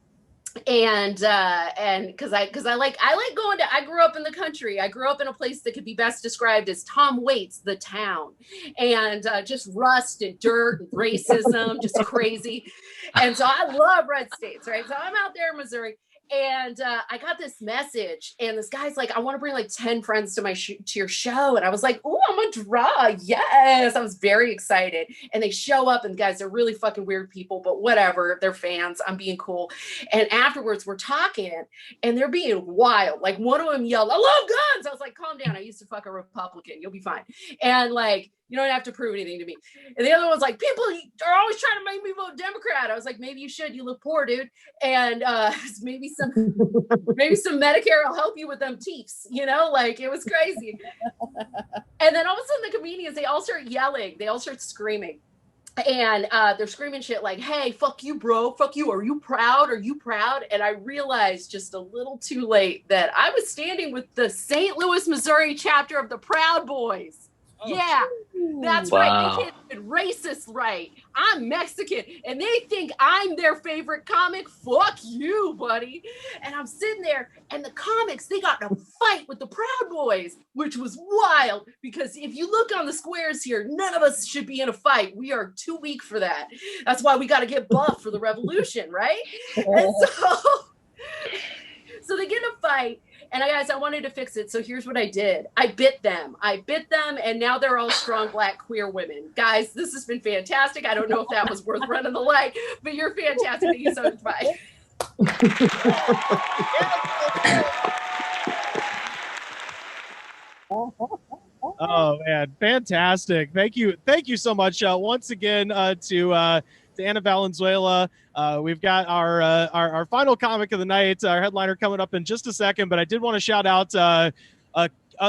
And because I like going to, I grew up in the country. I grew up in a place that could be best described as Tom Waits, the town, and just rust and dirt and racism, just crazy. And so I love red states, right? So I'm out there in Missouri, and I got this message, and this guy's like, I want to bring like 10 friends to my to your show. And I was like, oh, I'm a draw. Yes. I was very excited. And they show up, and guys, they're really fucking weird people, but whatever. They're fans. I'm being cool. And afterwards we're talking, and they're being wild. Like one of them yelled, I love guns. I was like, calm down. I used to fuck a Republican. You'll be fine. And like, you don't have to prove anything to me. And the other one's like, people are always trying to make me vote Democrat. I was like, maybe you should. You look poor, dude. And maybe some Medicare will help you with them teeths. You know, like it was crazy. And then all of a sudden the comedians, they all start yelling. They all start screaming. And they're screaming shit like, hey, fuck you, bro. Fuck you. Are you proud? Are you proud? And I realized just a little too late that I was standing with the St. Louis, Missouri chapter of the Proud Boys. Yeah, that's right. They can't even racist right. I'm Mexican, and they think I'm their favorite comic. Fuck you, buddy. And I'm sitting there, and the comics, they got in a fight with the Proud Boys, which was wild, because if you look on the squares here, none of us should be in a fight. We are too weak for that. That's why we got to get buff for the revolution, right? And so they get in a fight. And guys, I wanted to fix it. So here's what I did. I bit them, and now they're all strong Black queer women. Guys, this has been fantastic. I don't know if that was worth running the light, but you're fantastic. Thank you so much. Bye. Oh man, fantastic! Thank you so much once again to Anna Valenzuela. We've got our final comic of the night, our headliner, coming up in just a second. But I did want to shout out.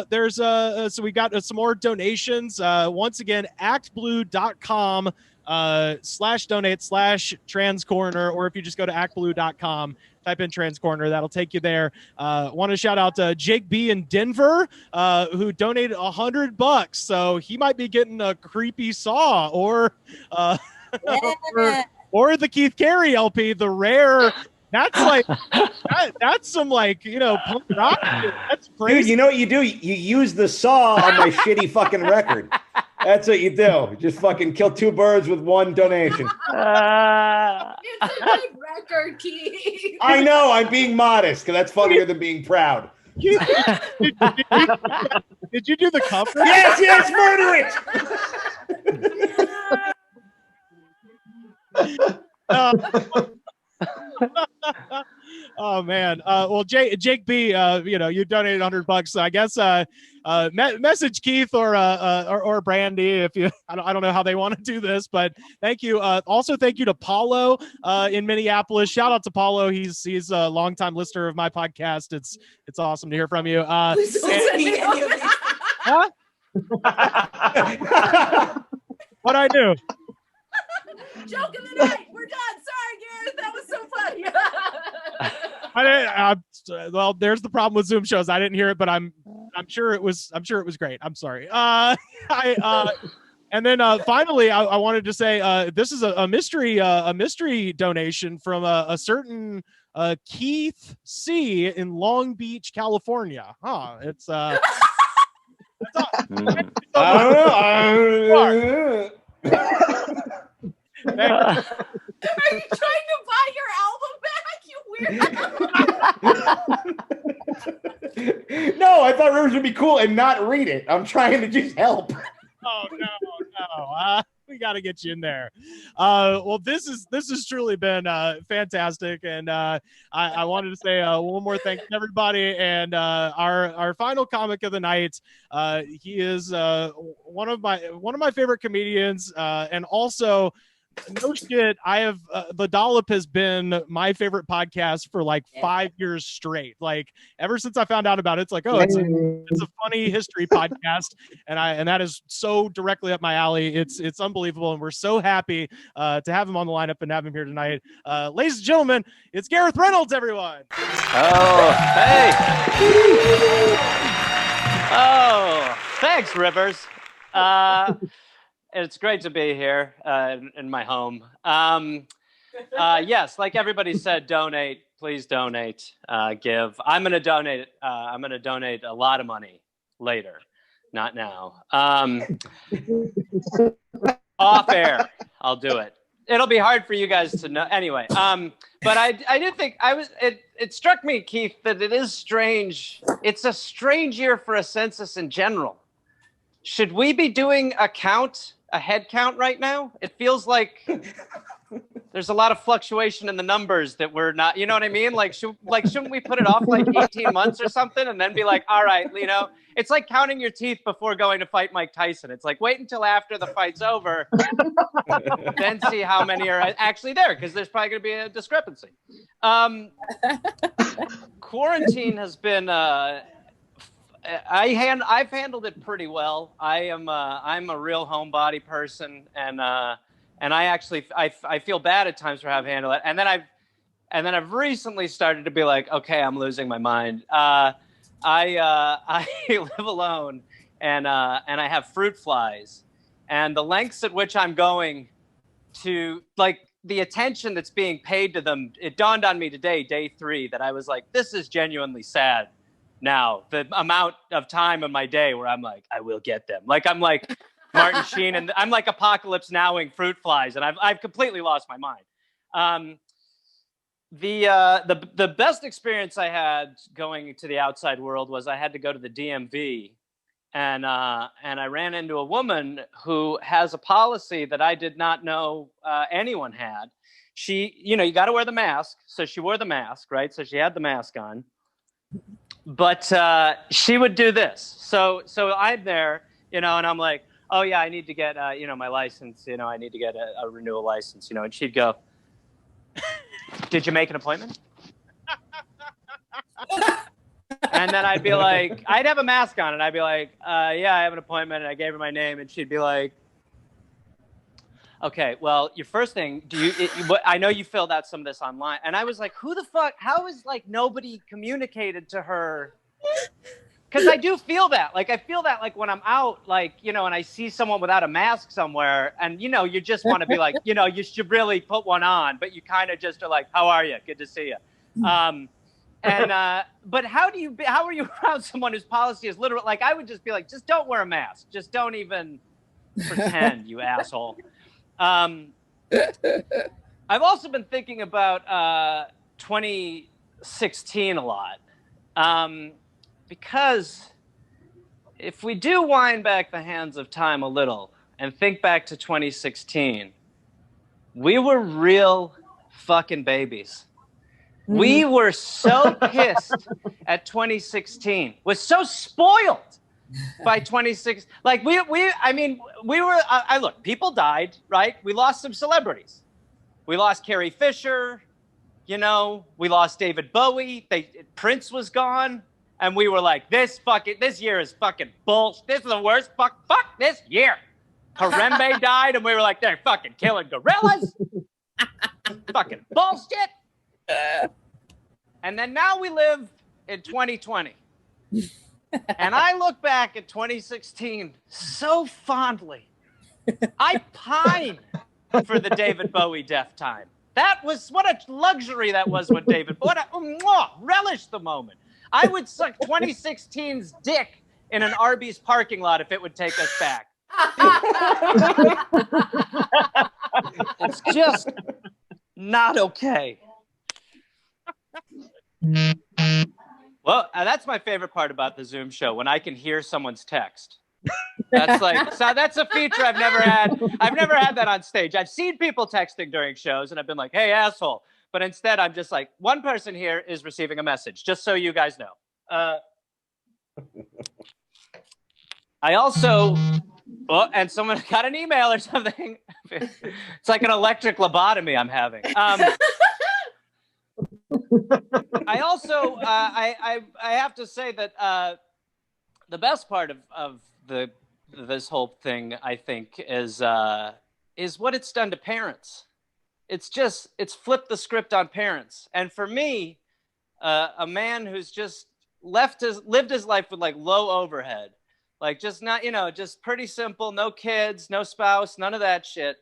There's so we got some more donations. Once again, actblue.com /donate/transcoroner, or if you just go to actblue.com, type in transcoroner, that'll take you there. Want to shout out Jake B in Denver, who donated $100, so he might be getting a creepy Saw or or the Keith Carey LP, the rare. That's like that's some, like, you know, punk rock. That's crazy. Dude, you know what you do? You use the Saw on my shitty fucking record. That's what you do. Just fucking kill two birds with one donation. It's a good record, Keith. I know. I'm being modest, because that's funnier than being proud. Did you do the cover? Yes, murder it. Oh man. Well, Jake B, you know, you donated $100, so I guess message Keith or Brandie if you. I don't know how they want to do this, but thank you. Also, thank you to Paulo in Minneapolis. Shout out to Paulo. He's a longtime listener of my podcast. It's awesome to hear from you. Huh? What'd I do? Joke of the night. We're done. Sorry, Gareth. That was so funny. Well, there's the problem with Zoom shows. I didn't hear it, but I'm sure it was great. I'm sorry. And then finally, I wanted to say this is a mystery donation from a certain Keith C in Long Beach, California. Huh? It's I don't know. Are you trying to buy your album back, you weirdo? No, I thought Rivers would be cool and not read it. I'm trying to just help. Oh no. We got to get you in there. Well, this has truly been fantastic, and I wanted to say one more thanks to everybody. And our final comic of the night, he is one of my favorite comedians, and also, no shit, I have The Dollop has been my favorite podcast for like 5 years straight. Like, ever since I found out about it, it's like, oh, it's a funny history podcast, and that is so directly up my alley. It's unbelievable, and we're so happy to have him on the lineup and have him here tonight. Ladies and gentlemen, it's Gareth Reynolds, everyone. Oh, hey. Oh, thanks, Rivers. It's great to be here in my home. Yes, like everybody said, donate. Please donate. Give. I'm going to donate. I'm going to donate a lot of money later, not now. Off air, I'll do it. It'll be hard for you guys to know. Anyway, but I do think it struck me, Keith, that it is strange. It's a strange year for a census in general. Should we be doing a head count right now? It feels like there's a lot of fluctuation in the numbers that we're not, you know what I mean? Shouldn't we put it off like 18 months or something and then be like, all right, it's like counting your teeth before going to fight Mike Tyson. It's like, wait until after the fight's over, then see how many are actually there, because there's probably going to be a discrepancy. Quarantine has been, I've handled it pretty well. I'm a real homebody person, and I actually I feel bad at times for how I've handled it. And then I've recently started to be like, okay, I'm losing my mind. I live alone, and I have fruit flies, and the lengths at which I'm going to, like, the attention that's being paid to them. It dawned on me today, day 3, that I was like, this is genuinely sad. Now, the amount of time in my day where I'm like, I will get them. Like, I'm like Martin Sheen, and I'm like Apocalypse Nowing fruit flies, and I've completely lost my mind. The best experience I had going to the outside world was I had to go to the DMV, and I ran into a woman who has a policy that I did not know anyone had. She, you got to wear the mask, so she wore the mask, right? So she had the mask on. But she would do this. So I'm there, and I'm like, oh yeah, I need to get, my license. I need to get a renewal license. And she'd go, did you make an appointment? And then I'd be like, I'd have a mask on, and I'd be like, yeah, I have an appointment. And I gave her my name, and she'd be like, okay, well, your first thing, I know you filled out some of this online. And I was like, who the fuck, how is like nobody communicated to her? Because I do feel that. Like, I feel that like when I'm out, like, and I see someone without a mask somewhere, and, you just want to be like, you should really put one on, but you kind of just are like, how are you? Good to see you. But how are you around someone whose policy is literal? Like, I would just be like, just don't wear a mask. Just don't even pretend, you asshole. I've also been thinking about 2016 a lot, because if we do wind back the hands of time a little and think back to 2016, we were real fucking babies. Mm-hmm. We were so pissed at 2016. We're so spoiled by 26. Like we were, look, people died, right? We lost some celebrities. We lost Carey Fisher, we lost David Bowie. Prince was gone. And we were like, this year is fucking bullshit. This is the worst. Fuck this year. Harambe died, and we were like, they're fucking killing gorillas. Fucking bullshit. And then now we live in 2020. And I look back at 2016 so fondly. I pine for the David Bowie death time. That was, what a luxury that was when David, relish the moment. I would suck 2016's dick in an Arby's parking lot if it would take us back. It's just not okay. Well, that's my favorite part about the Zoom show, when I can hear someone's text. That's like, so that's a feature I've never had. I've never had that on stage. I've seen people texting during shows, and I've been like, hey, asshole. But instead, I'm just like, one person here is receiving a message, just so you guys know. I also, and someone got an email or something. It's like an electric lobotomy I'm having. I also, I have to say that the best part of this whole thing, I think, is what it's done to parents. It's flipped the script on parents. And for me, a man who's just lived his life with like low overhead, Like just not, just pretty simple, no kids, no spouse, none of that shit.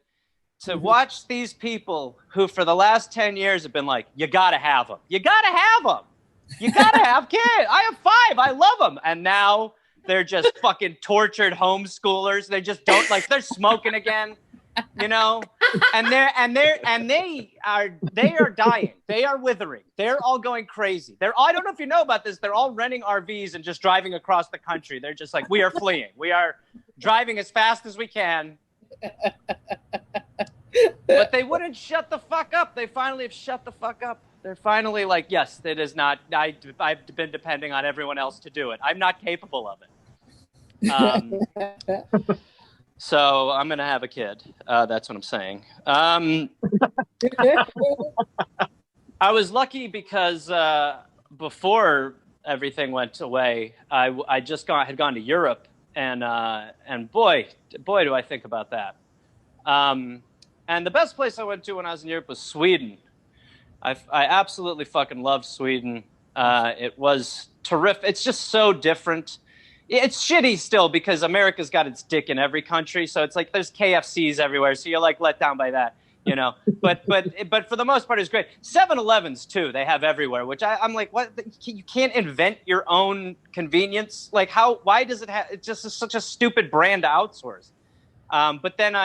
To watch these people who for the last 10 years have been like, you gotta have them. You gotta have them. You gotta have kids. I have 5. I love them. And now they're just fucking tortured homeschoolers. They just don't they're smoking again, and they are dying. They are withering. They're all going crazy. I don't know if you know about this. They're all renting RVs and just driving across the country. They're just like, we are fleeing. We are driving as fast as we can. But they wouldn't shut the fuck up. They finally have shut the fuck up. They're finally like, yes, it is not. I've been depending on everyone else to do it. I'm not capable of it. So I'm going to have a kid. That's what I'm saying. I was lucky because before everything went away, I had gone to Europe, and boy, do I think about that. And the best place I went to when I was in Europe was Sweden. I absolutely fucking loved Sweden. It was terrific. It's just so different. It's shitty still because America's got its dick in every country. So it's like there's KFCs everywhere. So you're like let down by that, But for the most part, it's great. 7-Elevens too. They have everywhere, which I'm like, what? You can't invent your own convenience. Like how? Why does it have? It's just such a stupid brand to outsource. But then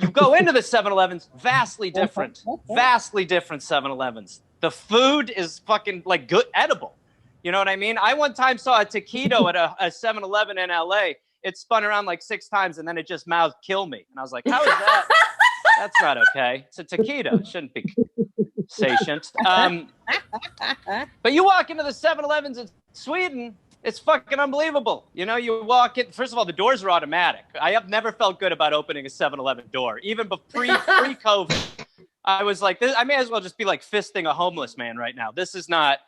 you go into the 7-Elevens, vastly different 7-Elevens. The food is fucking like good, edible. You know what I mean? I one time saw a taquito at a 7-Eleven in LA. It spun around like 6 times and then it just mouthed kill me. And I was like, how is that? That's not okay. It's a taquito. It shouldn't be sentient. But you walk into the 7-Elevens in Sweden, it's fucking unbelievable. You walk in. First of all, the doors are automatic. I have never felt good about opening a 7-Eleven door, even pre-COVID. I was like, I may as well just be like fisting a homeless man right now. This is not.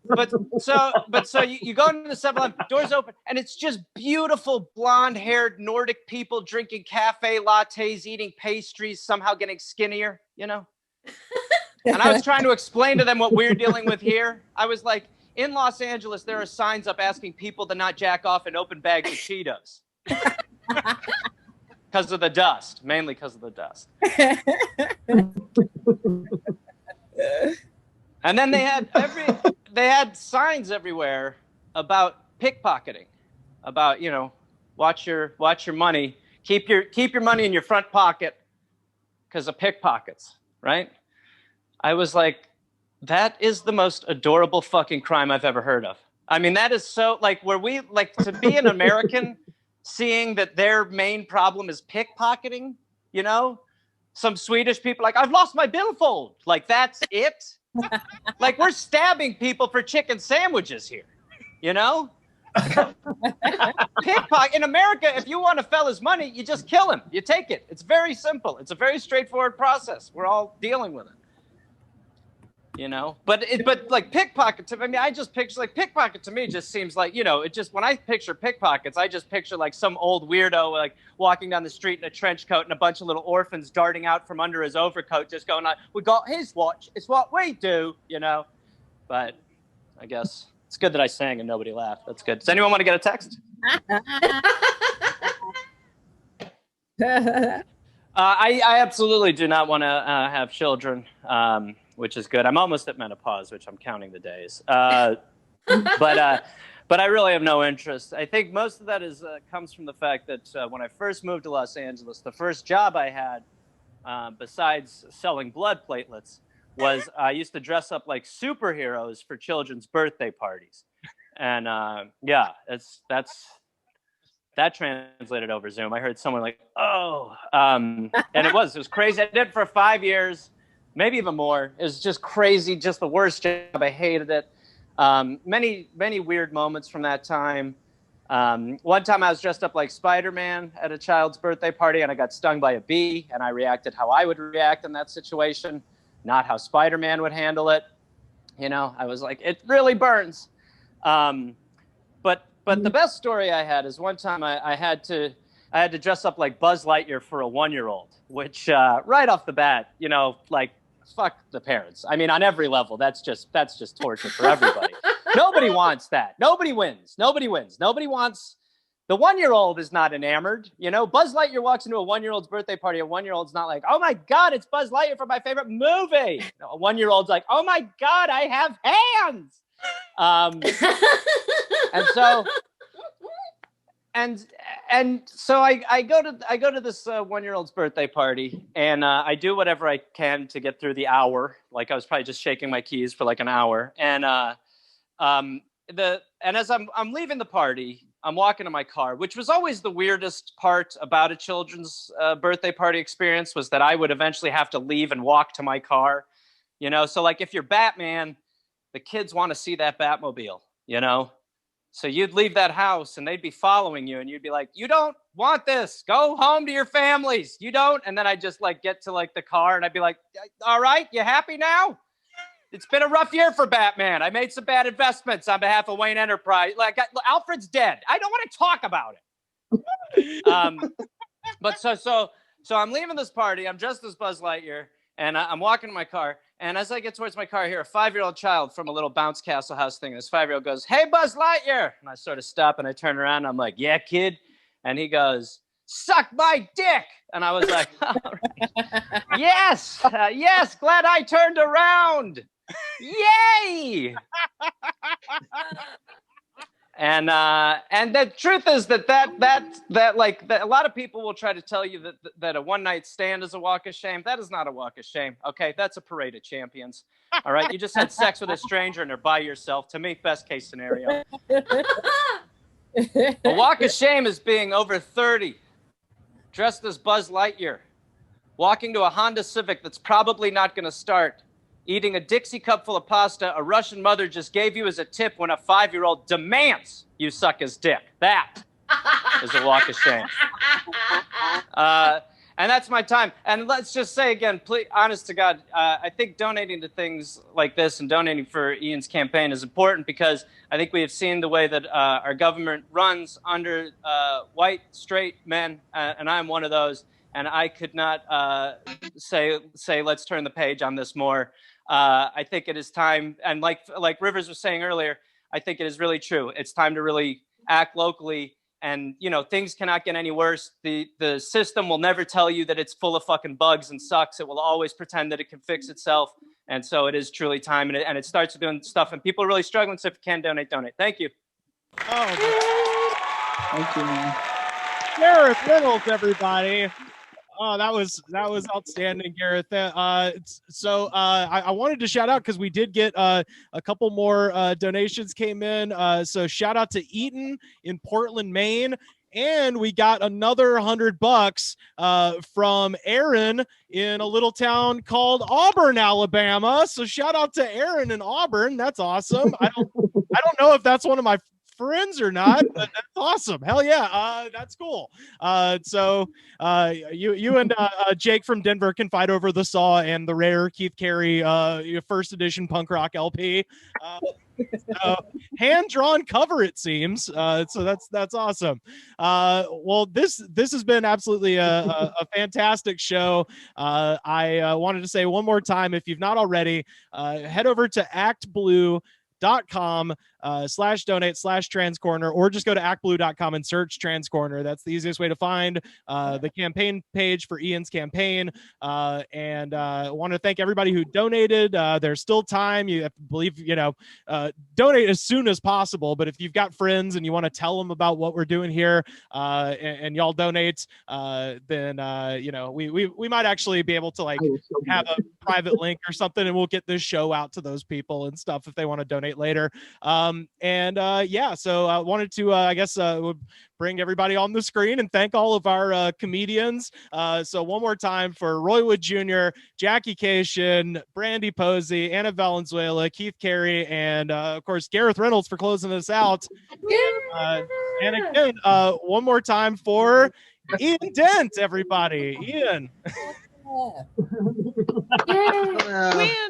But so you go into the 7-Eleven, doors open, and it's just beautiful blonde-haired Nordic people drinking cafe lattes, eating pastries, somehow getting skinnier. And I was trying to explain to them what we're dealing with here. I was like, in Los Angeles, there are signs up asking people to not jack off in open bags of Cheetos. Because of the dust, mainly because of the dust. And then they had signs everywhere about pickpocketing, about watch your money, keep your money in your front pocket because of pickpockets, right? I was like, that is the most adorable fucking crime I've ever heard of. I mean, that is so to be an American, seeing that their main problem is pickpocketing, some Swedish people like, I've lost my billfold. Like, that's it. Like, we're stabbing people for chicken sandwiches here, Pickpocket in America, if you want a fella's money, you just kill him. You take it. It's very simple. It's a very straightforward process. We're all dealing with it. But like pickpocket to me, I just picture like pickpocket to me just seems like, it just, when I picture pickpockets, I just picture like some old weirdo like walking down the street in a trench coat and a bunch of little orphans darting out from under his overcoat, just going like, we got his watch. It's what we do, But I guess it's good that I sang and nobody laughed. That's good. Does anyone want to get a text? I absolutely do not want to have children. Which is good. I'm almost at menopause, which I'm counting the days. But I really have no interest. I think most of that comes from the fact that when I first moved to Los Angeles, the first job I had, besides selling blood platelets, was I used to dress up like superheroes for children's birthday parties. And that translated over Zoom. I heard someone like, oh, and it was crazy. I did it for 5 years. Maybe even more. It was just crazy, just the worst job. I hated it. Many weird moments from that time. One time I was dressed up like Spider-Man at a child's birthday party, and I got stung by a bee, and I reacted how I would react in that situation, not how Spider-Man would handle it. I was like, it really burns. But the best story I had is one time I had to dress up like Buzz Lightyear for a 1-year-old, which right off the bat, fuck the parents. I mean, on every level, that's just torture for everybody. Nobody wants that. Nobody wins. Nobody wins. Nobody wants. The 1-year-old is not enamored. You know, Buzz Lightyear walks into a 1-year-old's birthday party. A 1-year-old's not like, oh my God, it's Buzz Lightyear from my favorite movie. No, a 1-year-old's like, oh my God, I have hands. And so I go to this 1-year-old's birthday party, and I do whatever I can to get through the hour. Like I was probably just shaking my keys for like an hour. And as I'm leaving the party, I'm walking to my car, which was always the weirdest part about a children's birthday party experience, was that I would eventually have to leave and walk to my car. You know, so like if you're Batman, the kids want to see that Batmobile, you know? So you'd leave that house and they'd be following you and you'd be like, you don't want this. Go home to your families. You don't. And then I'd just like get to like the car and I'd be like, all right, you happy now? It's been a rough year for Batman. I made some bad investments on behalf of Wayne Enterprise. Like Alfred's dead. I don't want to talk about it. But so I'm leaving this party. I'm dressed as Buzz Lightyear and I'm walking to my car. And as I get towards my car, I hear a 5-year-old child from a little bounce castle house thing. This 5-year-old goes, hey, Buzz Lightyear. And I sort of stop and I turn around and I'm like, yeah, kid. And he goes, suck my dick. And I was like, all right. Yes, glad I turned around. Yay. And the truth is that a lot of people will try to tell you that a one-night stand is a walk of shame. That is not a walk of shame. Okay, that's a parade of champions. All right, you just had sex with a stranger and they're by yourself. To me, best case scenario. A walk of shame is being over 30, dressed as Buzz Lightyear, walking to a Honda Civic that's probably not going to start, eating a Dixie cup full of pasta a Russian mother just gave you as a tip when a 5-year-old demands you suck his dick. That is a walk of shame. And that's my time. And let's just say again, please, honest to God, I think donating to things like this and donating for Ian's campaign is important because I think we have seen the way that our government runs under white, straight men, and I'm one of those. And I could not say let's turn the page on this more. I think it is time, and like Rivers was saying earlier, I think it is really true. It's time to really act locally, and you know things cannot get any worse. The system will never tell you that it's full of fucking bugs and sucks. It will always pretend that it can fix itself, and so it is truly time, and it starts doing stuff, and people are really struggling. So if you can donate. Thank you. Oh, Thank you, man. Gareth Reynolds, everybody. Oh, that was outstanding, Gareth. So I wanted to shout out because we did get a couple more donations came in. So shout out to Eaton in Portland, Maine. And we got another $100 from Aaron in a little town called Auburn, Alabama. So shout out to Aaron in Auburn. That's awesome. I don't know if that's one of my friends or not, but that's awesome. Hell yeah. That's cool. So you and Jake from Denver can fight over the Saw and the rare Keith Carey first edition punk rock LP. Hand-drawn cover, it seems. So that's awesome. Well, this has been absolutely a fantastic show. I wanted to say one more time, if you've not already, head over to actblue.com/donate/transcorner, or just go to actblue.com and search Transcorner. That's the easiest way to find the campaign page for Ian's campaign. And I want to thank everybody who donated. There's still time. You have to believe, donate as soon as possible. But if you've got friends and you want to tell them about what we're doing here, and y'all donate, then we might actually be able to have a private link or something, and we'll get this show out to those people and stuff if they want to donate later. So I wanted to bring everybody on the screen and thank all of our comedians. So one more time for Roy Wood Jr., Jackie Cation, Brandie Posey, Anna Valenzuela, Keith Carey, and of course Gareth Reynolds for closing us out. And again, one more time for Ian Dent, everybody. Ian.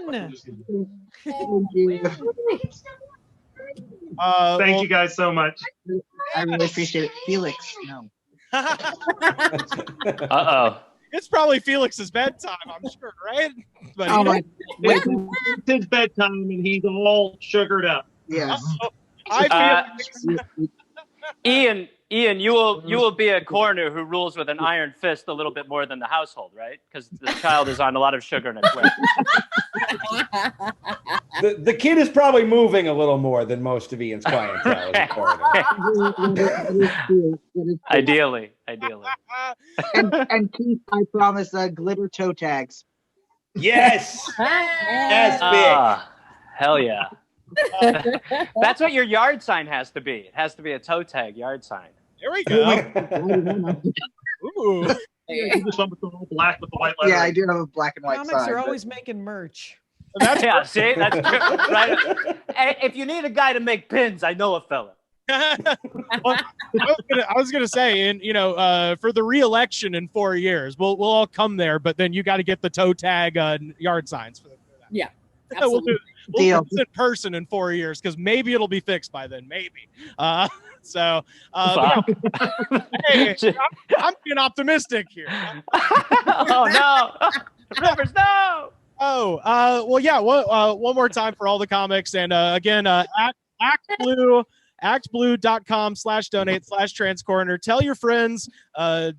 Win. Thank you guys so much. I really appreciate it. Felix, no. Uh-oh. It's probably Felix's bedtime, I'm sure, right? But It's his bedtime and he's all sugared up. Yes. I feel Ian, you will be a coroner who rules with an iron fist a little bit more than the household, right? Because the child is on a lot of sugar in its way. The kid is probably moving a little more than most of Ian's clientele as a coroner. Ideally. And Keith, I promise glitter toe tags. Yes. Yes, big. Hell yeah. That's what your yard sign has to be. It has to be a toe tag yard sign. There we go. Ooh. This one with the all black with the white lettering. Yeah, I do have a black and white Comics sign. are but- always making merch. Yeah, see, that's true. Right? Hey, if you need a guy to make pins, I know a fella. Well, I was gonna say, and for the re-election in 4 years, we'll all come there, but then you got to get the toe tag yard signs for that. Yeah, We'll do Deal. this in person in 4 years because maybe it'll be fixed by then, maybe. Hey, I'm being optimistic here. Oh no, Rivers, no. Well, yeah. One more time for all the comics, and again, actblue.com/donate/transcoroner. Tell your friends,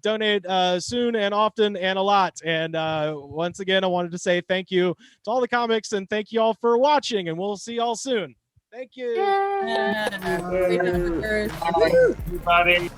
donate soon and often and a lot. And once again, I wanted to say thank you to all the comics and thank you all for watching. And we'll see y'all soon. Thank you. Everybody.